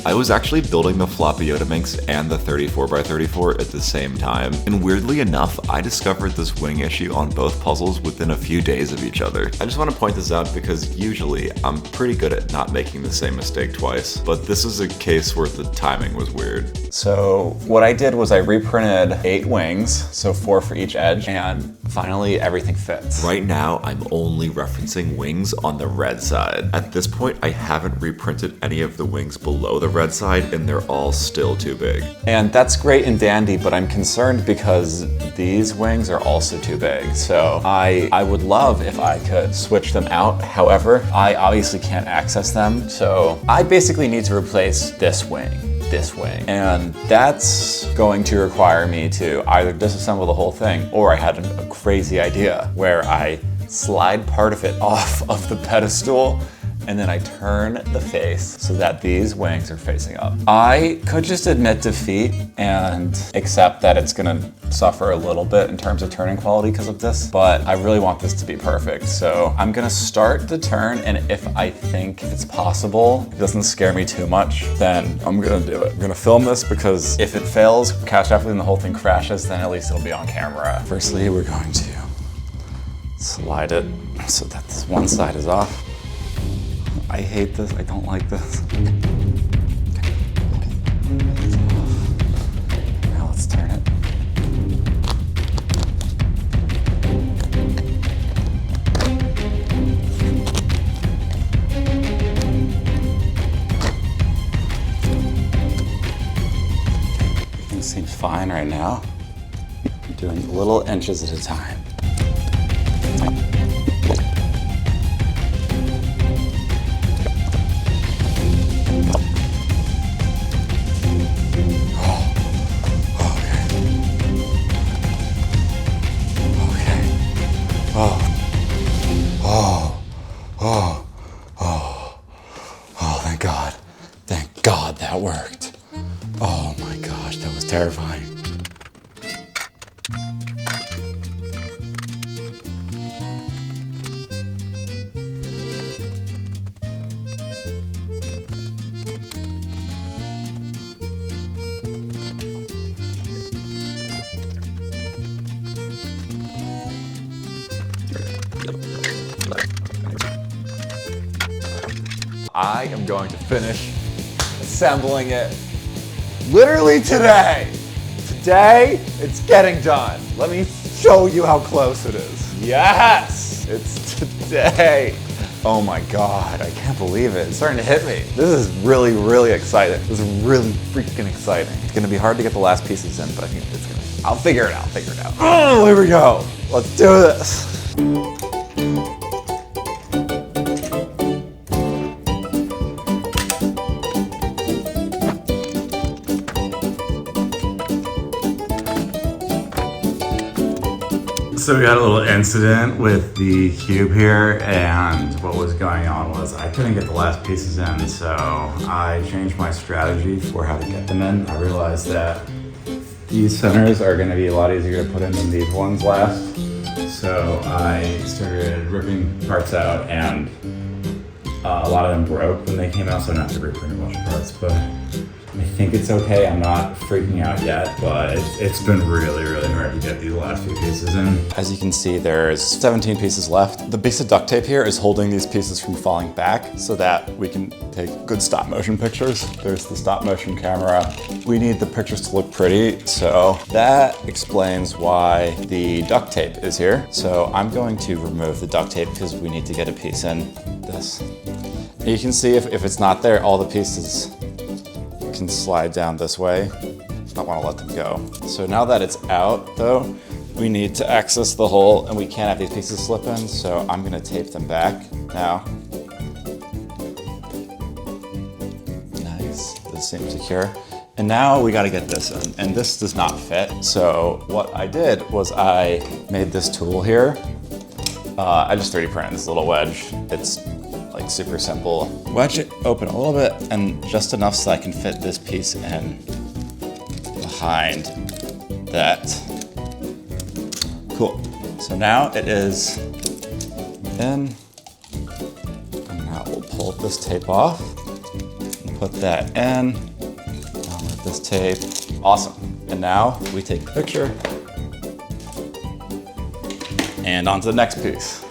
I was actually building the floppy Yoda Minx and the 34x34 at the same time, and weirdly enough, I discovered this wing issue on both puzzles within a few days of each other. I just want to point this out because usually I'm pretty good at not making the same mistake twice, but this is a case where the timing was weird. So what I did was I reprinted 8 wings, so 4 for each edge, and finally everything fits. Right now, I'm only referencing wings on the red side. At this point, I haven't reprinted any of the wings below the red side, and they're all still too big. And that's great and dandy, but I'm concerned because these wings are also too big. So I would love if I could switch them out. However, I obviously can't access them. So I basically need to replace this wing. And that's going to require me to either disassemble the whole thing, or I had a crazy idea where I slide part of it off of the pedestal and then I turn the face so that these wings are facing up. I could just admit defeat and accept that it's gonna suffer a little bit in terms of turning quality because of this, but I really want this to be perfect. So I'm gonna start the turn, and if I think it's possible, it doesn't scare me too much, then I'm gonna do it. I'm gonna film this because if it fails catastrophically and the whole thing crashes, then at least it'll be on camera. Firstly, we're going to slide it so that this one side is off. I hate this, I don't like this. Now let's turn it. Everything seems fine right now. I'm doing little inches at a time. Thank God that worked. Oh my gosh, that was terrifying. I am going to finish assembling it literally today. Today, it's getting done. Let me show you how close it is. Yes, it's today. Oh my God, I can't believe it. It's starting to hit me. This is really, really exciting. This is really freaking exciting. It's gonna be hard to get the last pieces in, but I think it's gonna, I'll figure it out, Oh, here we go. Let's do this. So we had a little incident with the cube here, and what was going on was I couldn't get the last pieces in, so I changed my strategy for how to get them in. I realized that these centers are going to be a lot easier to put in than these ones last. So I started ripping parts out, and a lot of them broke when they came out, so I don't have to reprint a bunch of parts, but I think it's okay. I'm not freaking out yet, but it's been really, really hard to get these last few pieces in. As you can see, there's 17 pieces left. The piece of duct tape here is holding these pieces from falling back so that we can take good stop motion pictures. There's the stop motion camera. We need the pictures to look pretty, so that explains why the duct tape is here. So I'm going to remove the duct tape because we need to get a piece in this. You can see if it's not there, all the pieces can slide down this way. I don't want to let them go. So now that it's out though, we need to access the hole and we can't have these pieces slip in, so I'm gonna tape them back now. Nice, this seems secure. And now we gotta get this in, and this does not fit. So what I did was I made this tool here. I just 3D printed this little wedge. It's like super simple. Wedge it open a little bit and just enough so I can fit this piece in behind that. Cool. So now it is in. And now we'll pull this tape off and put that in. Now with this tape. Awesome. And now we take the picture and on to the next piece.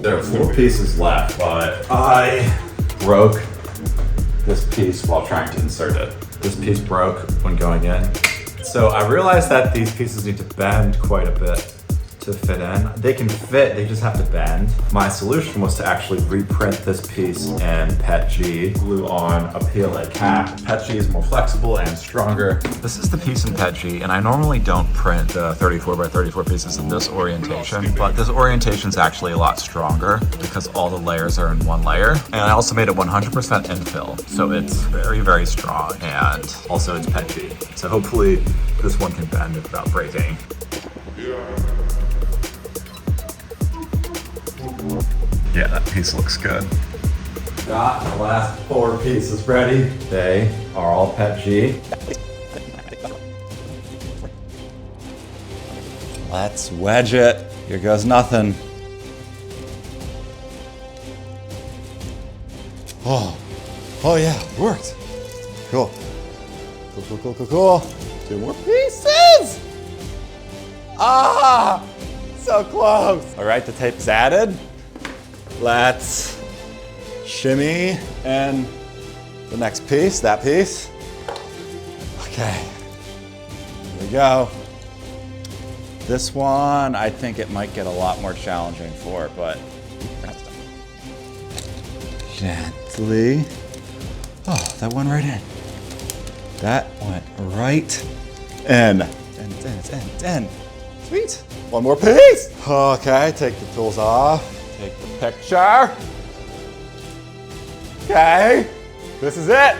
There are 4 pieces left, but I broke this piece while trying to insert it. This piece broke when going in. So I realized that these pieces need to bend quite a bit to fit in. They can fit, they just have to bend. My solution was to actually reprint this piece in PETG, glue on a PLA cap. PETG is more flexible and stronger. This is the piece in PETG, and I normally don't print the 34 by 34 pieces in this orientation, but this orientation is actually a lot stronger because all the layers are in one layer. And I also made it 100% infill, so it's very, very strong, and also it's PETG. So hopefully this one can bend without breaking. Yeah, that piece looks good. Got the last 4 pieces ready. They are all PETG. Let's wedge it. Here goes nothing. Oh yeah, it worked. Cool. Cool. 2 more pieces. Ah, so close. All right, the tape is added. Let's shimmy and the next piece, that piece. Okay, here we go. This one, I think it might get a lot more challenging for, but gently. Oh, that went right in. That went right in. It's in. Sweet. One more piece. Okay, take the tools off. Take the picture. Okay, this is it.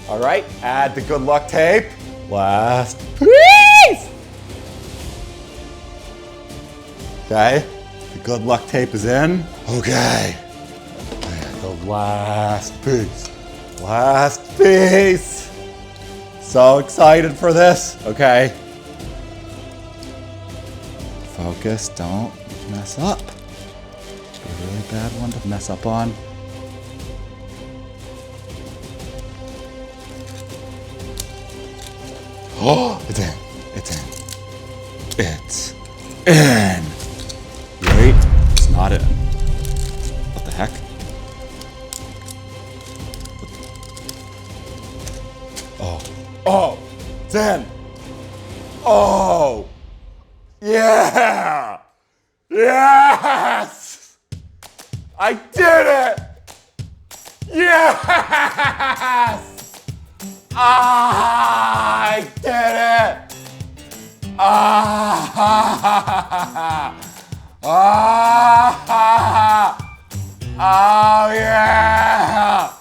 All right, add the good luck tape. Last piece. Okay, the good luck tape is in. Okay, and the last piece. Last piece. So excited for this. Okay. Focus, don't mess up. It's a really bad one to mess up on. Oh, it's in. It's in. Wait, it's not in. What the heck? Oh, it's in. Oh, yeah. Yes! I did it! Yes! I did it! Oh yeah!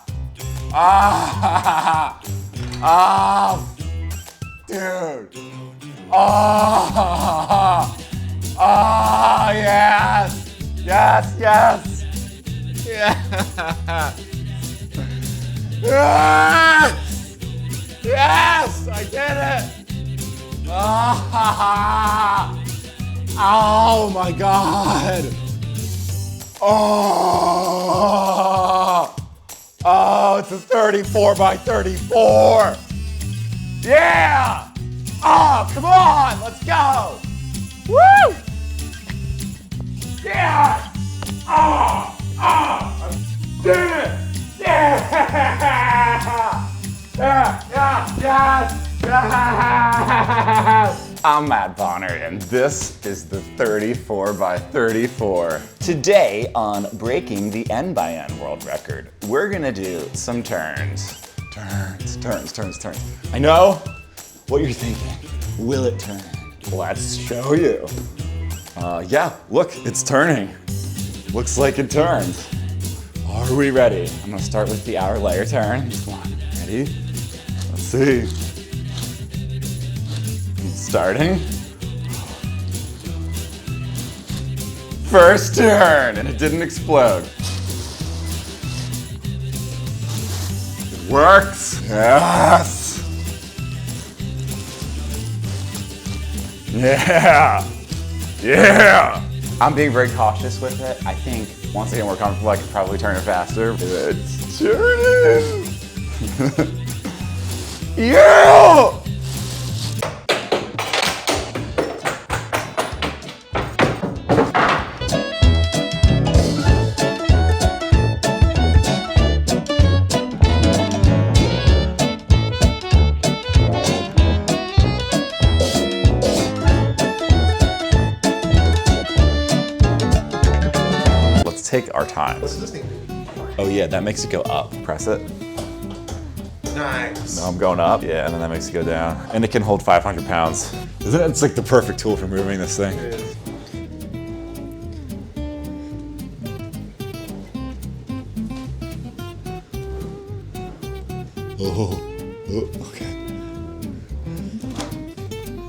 Oh, dude! Oh, yes! Yes! Yes! Yes! I did it! Ah! Oh my God! Oh! Oh, it's a 34 by 34! Yeah! Oh, come on, let's go! Woo! Yeah! Oh! Oh! Did it! Yeah! Yeah! Yeah! Yes! Yes! I'm Matt Bahner, and this is the 34 by 34. Today on Breaking the N by N World Record, we're gonna do some turns. Turns. I know what you're thinking. Will it turn? Let's show you. Yeah, look, it's turning. Looks like it turned. Are we ready? I'm gonna start with the outer layer turn. Come on, ready? Let's see. Starting. First turn, and it didn't explode. It works. Yes. Yeah. Yeah. I'm being very cautious with it. I think once I get more comfortable, I could probably turn it faster. It's turning. Yeah. Take our time. What's this thing do? Oh yeah, that makes it go up. Press it. Nice. No, I'm going up. Yeah, and then that makes it go down. And it can hold 500 pounds. Isn't it? It's like the perfect tool for moving this thing. It is. Oh, okay.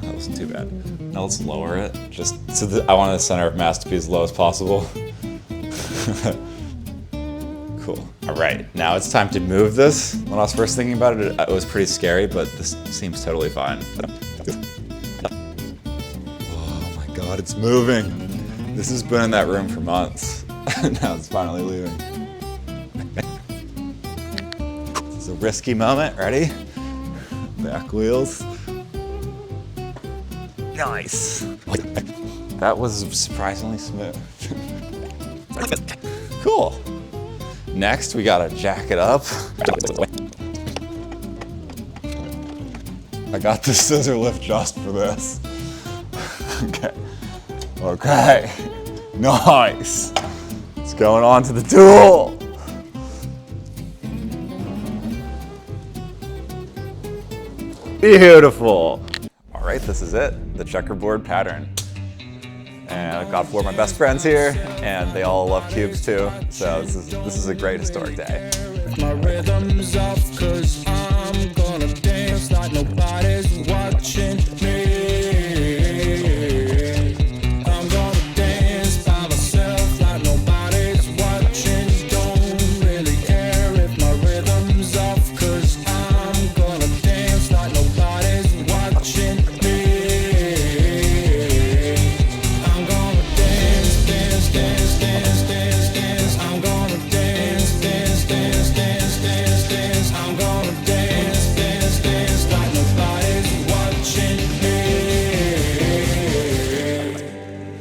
That wasn't too bad. Now let's lower it. Just so that I want the center of mass to be as low as possible. Cool. All right, now it's time to move this. When I was first thinking about it, it was pretty scary, but this seems totally fine. Oh my God, it's moving. This has been in that room for months. Now it's finally leaving. This is a risky moment. Ready? Back wheels. Nice. That was surprisingly smooth. Cool. Next, we gotta jack it up. I got the scissor lift just for this. Okay. Nice. It's going on to the tool. Beautiful. All right, this is it, the checkerboard pattern. And I've got 4 of my best friends here, and they all love cubes too. So this is a great historic day. My rhythm's off 'cause I'm gonna dance like nobody's watching me. I'm gonna dance by myself like nobody's watching. Don't really care if my rhythm's off 'cause I'm gonna dance like nobody's watching me. I'm gonna dance. I'm gonna dance. I'm gonna dance like nobody's watching me.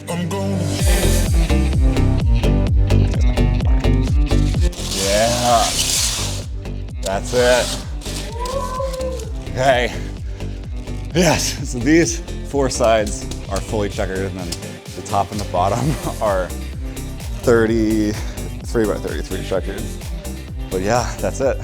I'm gonna Yeah, that's it. Okay. Yes, so these 4 sides are fully checkered, and then the top and the bottom are 33 by 33 checkered. But yeah, that's it.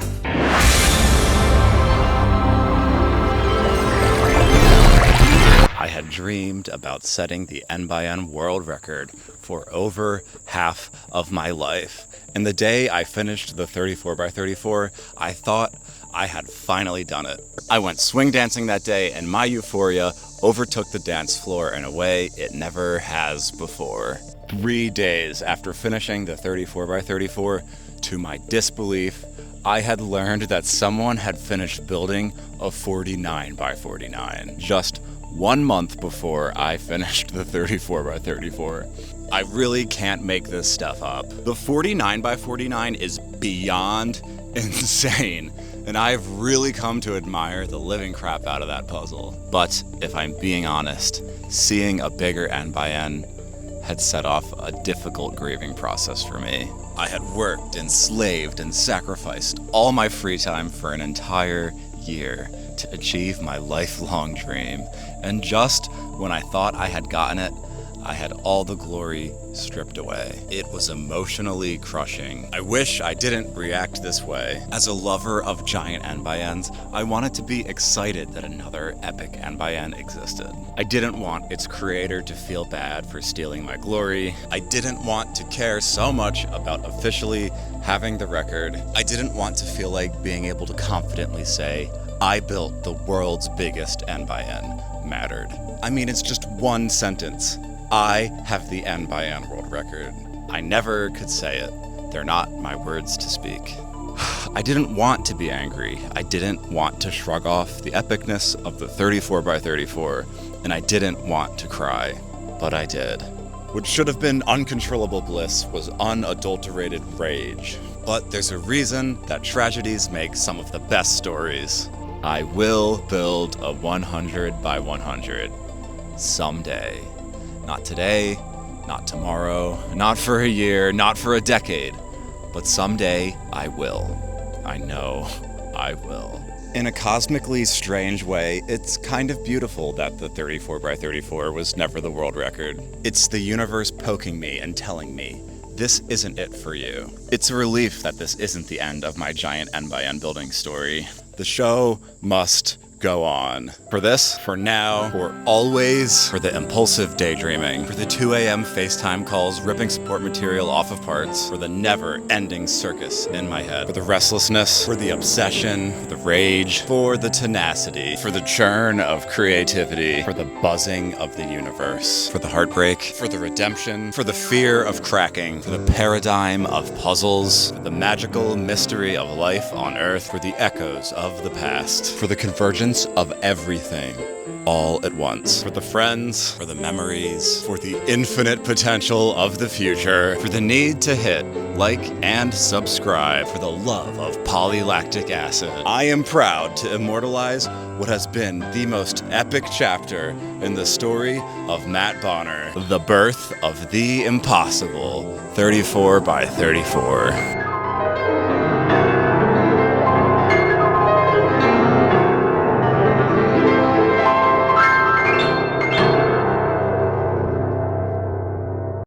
I had dreamed about setting the N by N world record for over half of my life. And the day I finished the 34 by 34, I thought I had finally done it. I went swing dancing that day, and my euphoria overtook the dance floor in a way it never has before. 3 days after finishing the 34 by 34, to my disbelief, I had learned that someone had finished building a 49 by 49 just 1 month before I finished the 34 by 34. I really can't make this stuff up. The 49 by 49 is beyond insane, and I've really come to admire the living crap out of that puzzle. But if I'm being honest, seeing a bigger N by N had set off a difficult grieving process for me. I had worked, enslaved, and sacrificed all my free time for an entire year to achieve my lifelong dream. And just when I thought I had gotten it, I had all the glory stripped away. It was emotionally crushing. I wish I didn't react this way. As a lover of giant N by Ns, I wanted to be excited that another epic N by N existed. I didn't want its creator to feel bad for stealing my glory. I didn't want to care so much about officially having the record. I didn't want to feel like being able to confidently say, I built the world's biggest N by N mattered. I mean, it's just one sentence. I have the N by N world record. I never could say it. They're not my words to speak. I didn't want to be angry. I didn't want to shrug off the epicness of the 34 by 34, and I didn't want to cry, but I did. What should have been uncontrollable bliss was unadulterated rage. But there's a reason that tragedies make some of the best stories. I will build a 100 by 100 someday. Not today, not tomorrow, not for a year, not for a decade, but someday I will. I know I will. In a cosmically strange way, it's kind of beautiful that the 34 by 34 was never the world record. It's the universe poking me and telling me, this isn't it for you. It's a relief that this isn't the end of my giant N by N building story. The show must go on. For this, for now, for always, for the impulsive daydreaming, for the 2 a.m. FaceTime calls ripping support material off of parts, for the never-ending circus in my head, for the restlessness, for the obsession, for the rage, for the tenacity, for the churn of creativity, for the buzzing of the universe, for the heartbreak, for the redemption, for the fear of cracking, for the paradigm of puzzles, for the magical mystery of life on Earth, for the echoes of the past, for the convergence of everything all at once. For the friends, for the memories, for the infinite potential of the future, for the need to hit like and subscribe, for the love of polylactic acid. I am proud to immortalize what has been the most epic chapter in the story of Matt Bahner, the birth of the impossible 34 by 34.